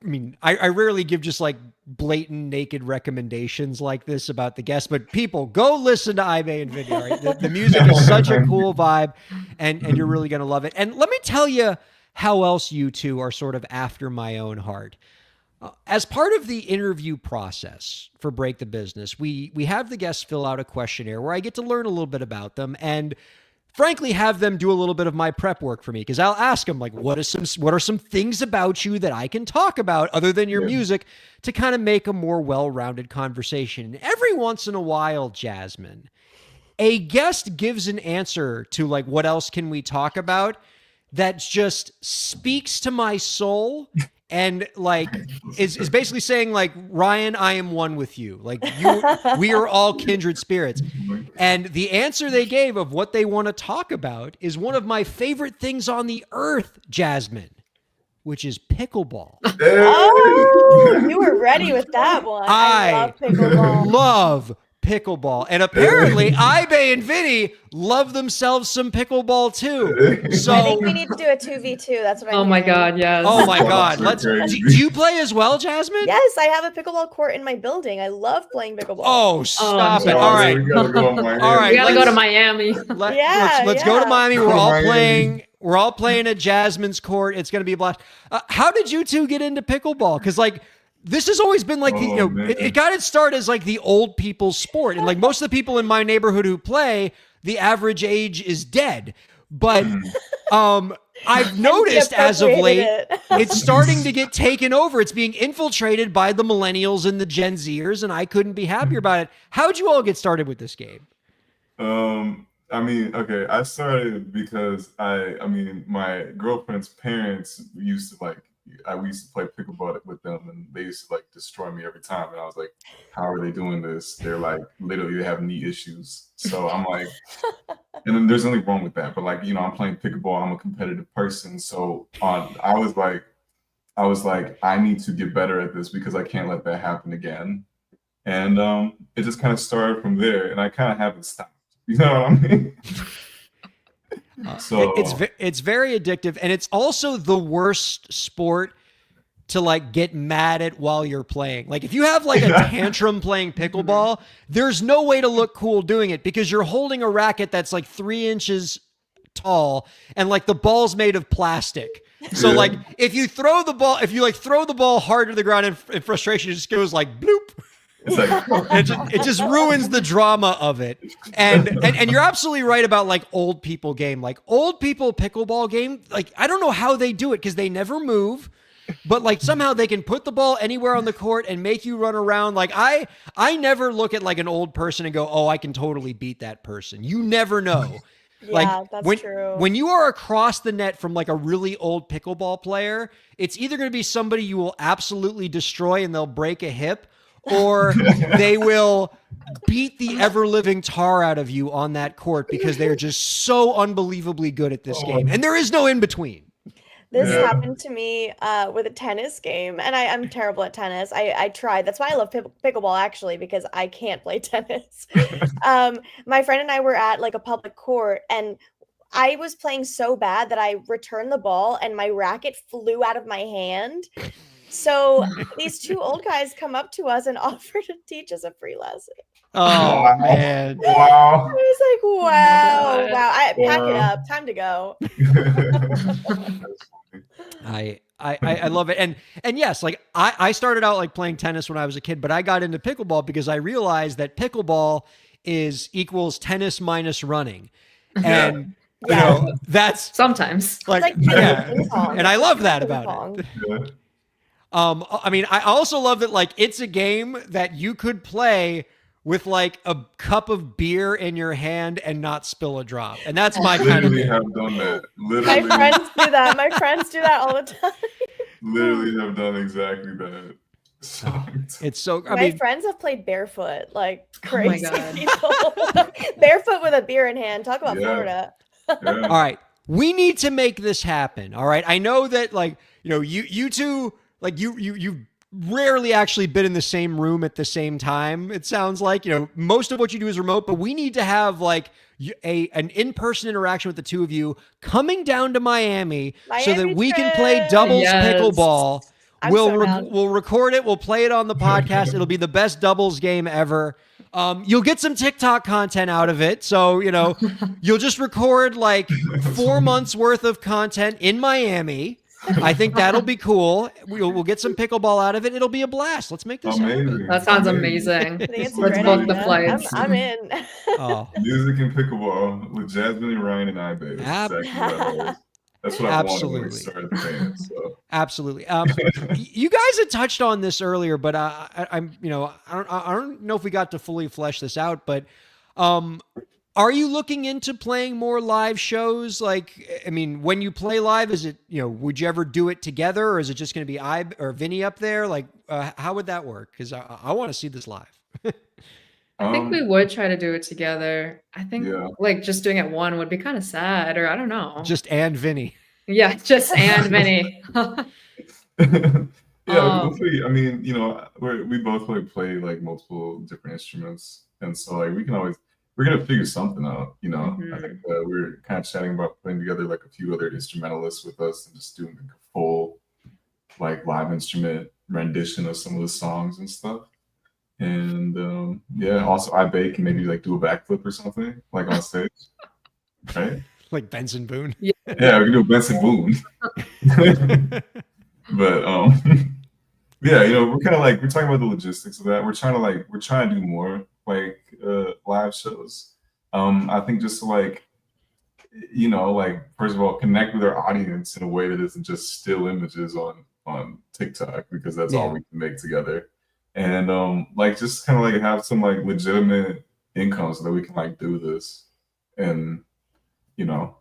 Speaker 1: mean, I rarely give just like blatant naked recommendations like this about the guests, but people, go listen to Ibe and Vinny. Right? The music is such a cool vibe, and you're really going to love it. And let me tell you how else you two are sort of after my own heart. As part of the interview process for Break the Business, we have the guests fill out a questionnaire where I get to learn a little bit about them and frankly have them do a little bit of my prep work for me, because I'll ask them like, what are some things about you that I can talk about other than your music to kind of make a more well-rounded conversation. And every once in a while, Jasmine, a guest gives an answer to like, what else can we talk about, that just speaks to my soul. And like is basically saying like, Ryan, I am one with you. Like we are all kindred spirits. And the answer they gave of what they want to talk about is one of my favorite things on the earth, Jasmine, which is pickleball.
Speaker 4: Oh, you were ready with that one. I love pickleball.
Speaker 1: Love pickleball. And apparently Ibe and Vinny love themselves some pickleball too. So
Speaker 4: I think we need to do a 2v2. That's what I'm
Speaker 7: Oh my God, yes.
Speaker 1: Oh my God. Do you play as well, Jasmine?
Speaker 4: Yes, I have a pickleball court in my building. I love playing pickleball.
Speaker 1: Oh, stop it.
Speaker 7: no.
Speaker 1: All right.
Speaker 8: We gotta go,
Speaker 1: All right.
Speaker 7: We gotta go to Miami.
Speaker 1: Let's go to Miami. We're all playing at Jasmine's court. It's going to be a blast. How did you two get into pickleball? Because like, this has always been like it got its start as like the old people's sport, and like most of the people in my neighborhood who play, the average age is dead. But I've noticed as of late, it's starting to get taken over. It's being infiltrated by the millennials and the Gen Zers, and I couldn't be happier about it. How'd you all get started with this game?
Speaker 8: I mean, okay, I started because I mean, my girlfriend's parents used to like, we used to play pickleball with them, and they used to like destroy me every time. And I was like, how are they doing this? They're like, literally, they have knee issues. So I'm like, and then there's nothing wrong with that. But like, I'm playing pickleball. I'm a competitive person. So I was like, I need to get better at this because I can't let that happen again. And it just kind of started from there, and I kind of haven't stopped. You know what I mean? So
Speaker 1: it's very addictive, and it's also the worst sport to like get mad at while you're playing. Like if you have like a tantrum playing pickleball, there's no way to look cool doing it because you're holding a racket that's like 3 inches tall and like the ball's made of plastic. So like if you throw the ball hard to the ground in frustration, it just goes like bloop.
Speaker 8: it's like
Speaker 1: It just ruins the drama of it. And you're absolutely right about like old people game. Like old people pickleball game, like I don't know how they do it because they never move, but like somehow they can put the ball anywhere on the court and make you run around. Like I never look at like an old person and go, oh, I can totally beat that person. You never know. Like
Speaker 4: Yeah, that's
Speaker 1: when
Speaker 4: true.
Speaker 1: when you are across the net from like a really old pickleball player, it's either going to be somebody you will absolutely destroy and they'll break a hip, or they will beat the ever living tar out of you on that court because they're just so unbelievably good at this game, and there is no in between.
Speaker 4: This
Speaker 8: Yeah.
Speaker 4: happened to me with a tennis game, and I'm terrible at tennis. I tried. That's why I love pickleball, actually, because I can't play tennis. My friend and I were at like a public court, and I was playing so bad that I returned the ball, and my racket flew out of my hand. So these two old guys come up to us and offer to teach us a free lesson.
Speaker 1: Oh
Speaker 8: Wow.
Speaker 1: man.
Speaker 4: I
Speaker 8: Wow.
Speaker 4: was like, wow,
Speaker 7: God.
Speaker 4: wow. Pack it
Speaker 8: Wow.
Speaker 4: up. Time to go.
Speaker 1: I love it. And yes, like I started out like playing tennis when I was a kid, but I got into pickleball because I realized that pickleball is equals tennis minus running. And you
Speaker 4: Yeah.
Speaker 1: know, that's
Speaker 7: Sometimes.
Speaker 1: like,
Speaker 4: It's like
Speaker 1: yeah.
Speaker 4: ping pong.
Speaker 1: And I love that
Speaker 4: Ping
Speaker 1: about
Speaker 4: pong.
Speaker 1: it.
Speaker 8: Yeah.
Speaker 1: I mean, I also love that like it's a game that you could play with like a cup of beer in your hand and not spill a drop. And that's my kind of
Speaker 8: Literally
Speaker 1: game.
Speaker 8: have done that.
Speaker 4: My
Speaker 8: Literally,
Speaker 4: friends do that. My friends do that all the time.
Speaker 8: literally have done exactly that. So,
Speaker 1: It's so, I
Speaker 4: My
Speaker 1: mean,
Speaker 4: friends have played barefoot like
Speaker 7: Oh my
Speaker 4: crazy
Speaker 7: God.
Speaker 4: people. Barefoot with a beer in hand. Talk about
Speaker 8: Yeah.
Speaker 4: Florida.
Speaker 8: yeah.
Speaker 1: all right, we need to make this happen. All right. I know that like, you know, you two, like you've rarely actually been in the same room at the same time. It sounds like, you know, most of what you do is remote, but we need to have like an in-person interaction with the two of you coming down to Miami so that
Speaker 4: Miami
Speaker 1: we can play
Speaker 4: trip.
Speaker 1: doubles
Speaker 7: Yes.
Speaker 1: pickleball.
Speaker 4: I'm
Speaker 1: We'll
Speaker 4: so down.
Speaker 1: we'll record it. We'll play it on the podcast. It'll be the best doubles game ever. You'll get some TikTok content out of it. So, you know, you'll just record like 4 months worth of content in Miami. I think that'll be cool. We'll get some pickleball out of it. It'll be a blast. Let's make this happen.
Speaker 8: Amazing.
Speaker 7: That sounds amazing.
Speaker 4: I think it's a
Speaker 8: Let's
Speaker 4: great
Speaker 8: book the
Speaker 4: idea.
Speaker 7: flights.
Speaker 4: I'm in.
Speaker 1: Oh,
Speaker 8: Music and pickleball with Jasmine and Ryan and I, babe.
Speaker 1: Ab-
Speaker 8: That's what I wanted when we
Speaker 1: Absolutely.
Speaker 8: started the band. So.
Speaker 1: absolutely. You guys had touched on this earlier, but I'm, you know, I don't know if we got to fully flesh this out, but are you looking into playing more live shows? Like, I mean, when you play live, is it, you know, would you ever do it together, or is it just going to be I or Vinny up there? Like, how would that work? Because I want to see this live.
Speaker 7: I think we would try to do it together. I think
Speaker 8: Yeah.
Speaker 7: like just doing it one would be kind of sad, or I don't know.
Speaker 1: Just and Vinny.
Speaker 7: Yeah, just and Vinny.
Speaker 8: Yeah,
Speaker 7: Um,
Speaker 8: hopefully, I mean, you know, we both like play like multiple different instruments, and so like we're gonna figure something out. You know, I think we're kind of chatting about putting together like a few other instrumentalists with us and just doing like a full like live instrument rendition of some of the songs and stuff. And yeah, also I bake and maybe like do a backflip or something like on stage, right?
Speaker 1: Like Benson Boone.
Speaker 8: Yeah, we can do a Benson Boone. But yeah, you know, we're kind of like we're talking about the logistics of that. We're trying to do more like live shows. I think just to like, you know, like first of all, connect with our audience in a way that isn't just still images on TikTok, because that's all we can make together. And like just kind of like have some like legitimate income so that we can like do this, and you know.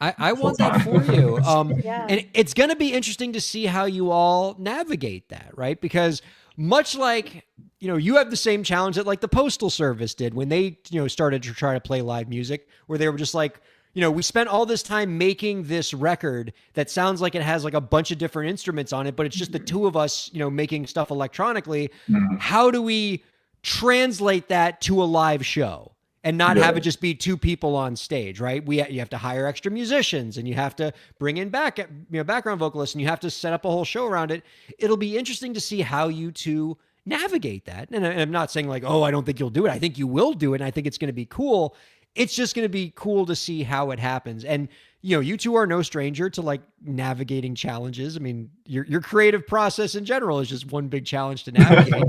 Speaker 1: I want that for you.
Speaker 4: Yeah.
Speaker 1: And it's going to be interesting to see how you all navigate that, right? Because much like, you know, you have the same challenge that like the Postal Service did when they, you know, started to try to play live music, where they were just like, you know, we spent all this time making this record that sounds like it has like a bunch of different instruments on it, but it's just the two of us, you know, making stuff electronically. How do we translate that to a live show? And not have it just be two people on stage, right? You have to hire extra musicians, and you have to bring in background vocalists, and you have to set up a whole show around it. It'll be interesting to see how you two navigate that. And I'm not saying like, oh, I don't think you'll do it. I think you will do it, and I think it's going to be cool. It's just going to be cool to see how it happens. And you know, you two are no stranger to like navigating challenges. I mean, your creative process in general is just one big challenge to navigate.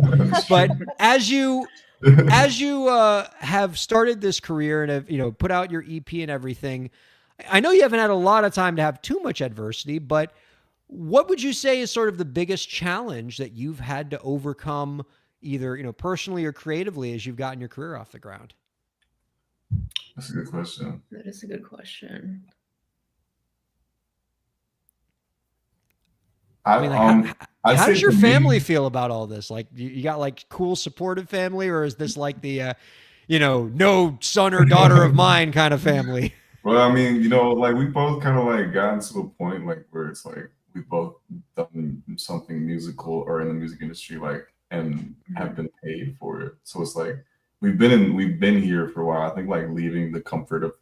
Speaker 1: But as you have started this career and have, you know, put out your EP and everything, I know you haven't had a lot of time to have too much adversity, but what would you say is sort of the biggest challenge that you've had to overcome, either, you know, personally or creatively, as you've gotten your career off the ground?
Speaker 8: That's a good question.
Speaker 7: That is a good question.
Speaker 1: I mean, like,
Speaker 8: I'd
Speaker 1: how
Speaker 8: say
Speaker 1: does your
Speaker 8: for me,
Speaker 1: family feel about all this? Like, you got like cool, supportive family, or is this like the, no son or daughter of mine kind of family?
Speaker 8: well, I mean, like we both kind of like gotten to a point like where it's like we both done something musical or in the music industry, like, and have been paid for it. So it's like we've been here for a while. I think like leaving the comfort of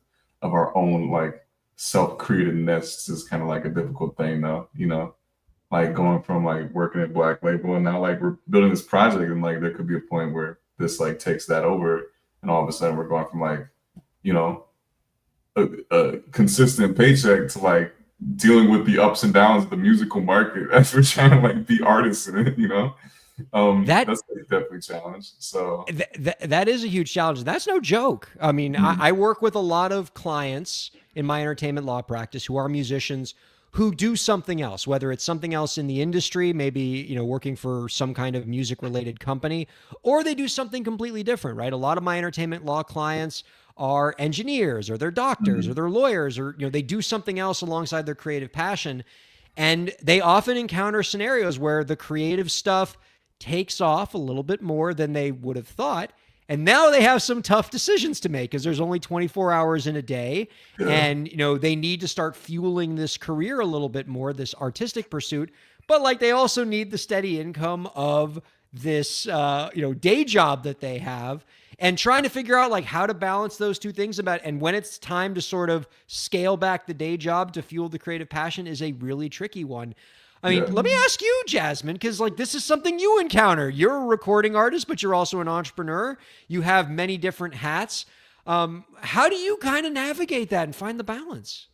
Speaker 8: our own like self-created nests is kind of like a difficult thing though, like going from like working at Black Label and now like we're building this project and like there could be a point where this like takes that over and all of a sudden we're going from like, you know, a consistent paycheck to like dealing with the ups and downs of the musical market as we're trying to like be artists in it. That's like, definitely a challenge. So
Speaker 1: that is a huge challenge. That's no joke. I mean, I work with a lot of clients in my entertainment law practice who are musicians who do something else, whether it's something else in the industry, maybe, working for some kind of music related company, or they do something completely different, right? A lot of my entertainment law clients are engineers or they're doctors or they're lawyers, or, they do something else alongside their creative passion. And they often encounter scenarios where the creative stuff takes off a little bit more than they would have thought. And now they have some tough decisions to make because there's only 24 hours in a day. Yeah. And, they need to start fueling this career a little bit more, this artistic pursuit. But like they also need the steady income of this, day job that they have, and trying to figure out like how to balance those two things and when it's time to sort of scale back the day job to fuel the creative passion is a really tricky one. I mean, let me ask you, Jasmine, because like this is something you encounter. You're a recording artist, but you're also an entrepreneur. You have many different hats. How do you kind of navigate that and find the balance?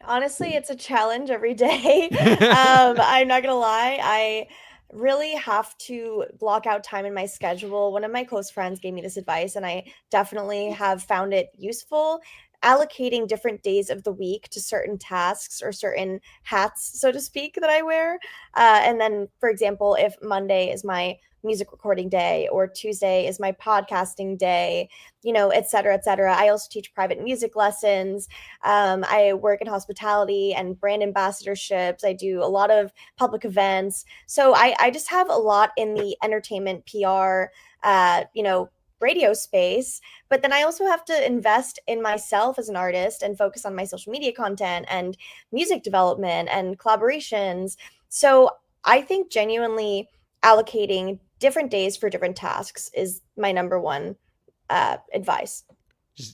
Speaker 4: Honestly, it's a challenge every day. I'm not gonna lie. I really have to block out time in my schedule. One of my close friends gave me this advice, and I definitely have found it useful. Allocating different days of the week to certain tasks or certain hats, so to speak, that I wear. And then, for example, if Monday is my music recording day or Tuesday is my podcasting day, et cetera, et cetera. I also teach private music lessons. I work in hospitality and brand ambassadorships. I do a lot of public events. So I just have a lot in the entertainment PR, radio space, but then I also have to invest in myself as an artist and focus on my social media content and music development and collaborations. So I think genuinely allocating different days for different tasks is my number one advice.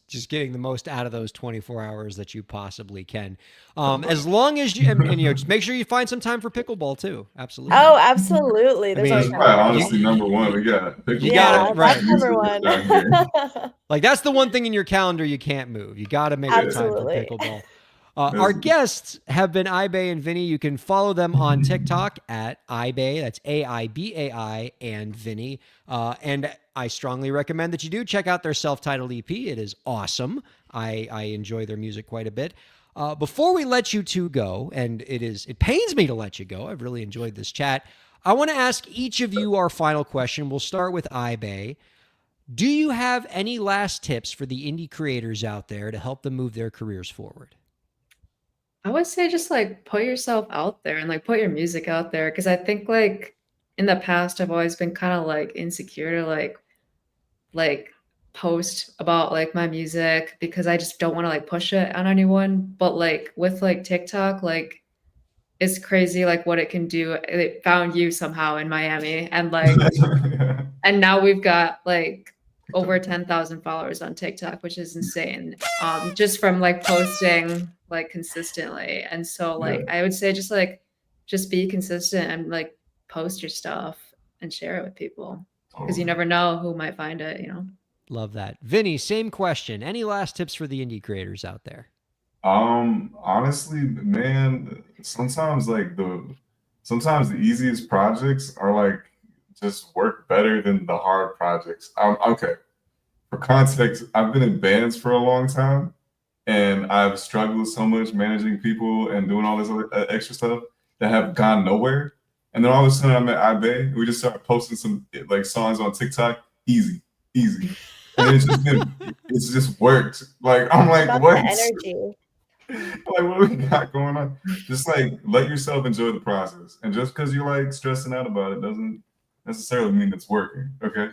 Speaker 1: Just getting the most out of those 24 hours that you possibly can. As long as you, and just make sure you find some time for pickleball too. Absolutely.
Speaker 4: Oh, absolutely. There's
Speaker 8: that's probably honestly number one. We got pickleball.
Speaker 1: You got it, right.
Speaker 4: That's number one.
Speaker 1: Like that's the one thing in your calendar you can't move. You got to make time for pickleball. Our guests have been Ibai and Vinny. You can follow them on TikTok at Ibai. That's AIBAI and Vinny. And I strongly recommend that you do check out their self-titled EP. It is awesome. I enjoy their music quite a bit. Before we let you two go, and it pains me to let you go. I've really enjoyed this chat. I want to ask each of you our final question. We'll start with Ibai. Do you have any last tips for the indie creators out there to help them move their careers forward?
Speaker 7: I would say just like put yourself out there and like put your music out there, because I think like in the past I've always been kind of like insecure to like post about like my music because I just don't want to like push it on anyone. But like with like TikTok, like it's crazy like what it can do. It found you somehow in Miami, and like and now we've got like over 10,000 followers on TikTok, which is insane. Just from like posting like consistently. And so like I would say just be consistent and like post your stuff and share it with people, because you never know who might find it,
Speaker 1: Love that. Vinny, same question. Any last tips for the indie creators out there?
Speaker 8: Honestly, man, sometimes the easiest projects are like just work better than the hard projects. Okay. For context, I've been in bands for a long time, and I've struggled so much managing people and doing all this other extra stuff that have gone nowhere. And then all of a sudden I'm at Ibai. We just started posting some like songs on TikTok. Easy. and it's just worked. Like I'm like,
Speaker 4: About
Speaker 8: what?
Speaker 4: the energy.
Speaker 8: Like what we got going on? Just like let yourself enjoy the process, and just because you're like stressing out about it doesn't necessarily mean it's working. Okay.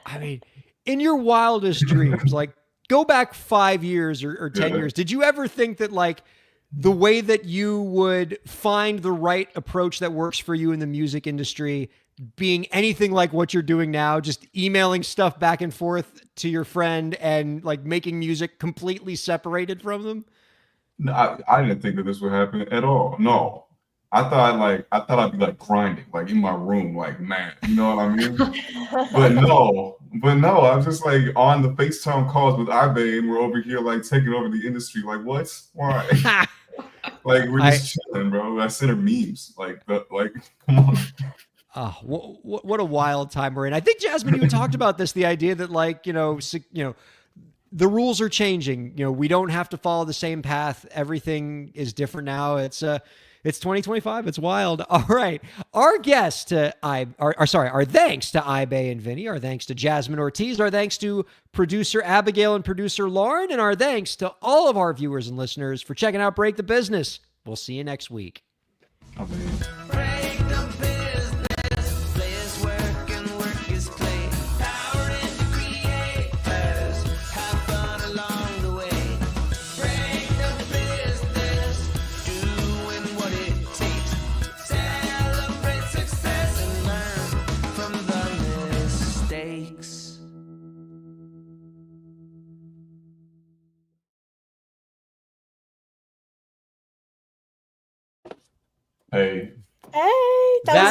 Speaker 1: I mean, in your wildest dreams, like go back 5 years or 10
Speaker 8: Yeah.
Speaker 1: years, did you ever think that like the way that you would find the right approach that works for you in the music industry being anything like what you're doing now, just emailing stuff back and forth to your friend and like making music completely separated from them?
Speaker 8: No, I didn't think that this would happen at all. No. I thought I'd be like grinding, like in my room, like man, you know what I mean? But no, I was just like on the FaceTime calls with Ibe and we're over here like taking over the industry. Like what? Why? Like we're just chilling, bro. I sent her memes. Like come on.
Speaker 1: Oh, what a wild time we're in. I think Jasmine, you had talked about this, the idea that like, the rules are changing. We don't have to follow the same path. Everything is different now. It's 2025. It's wild. All right. Our guests to our thanks to Ibe and Vinny. Our thanks to Jasmine Ortiz. Our thanks to producer Abigail and producer Lauren. And our thanks to all of our viewers and listeners for checking out Break the Business. We'll see you next week.
Speaker 8: I mean,
Speaker 2: Break the business. Play is work and work is play. Power into creators. Have fun along the way. Break the business. Doing what it takes. Celebrate success and learn from the mistakes.
Speaker 8: hey.
Speaker 4: Hey, that was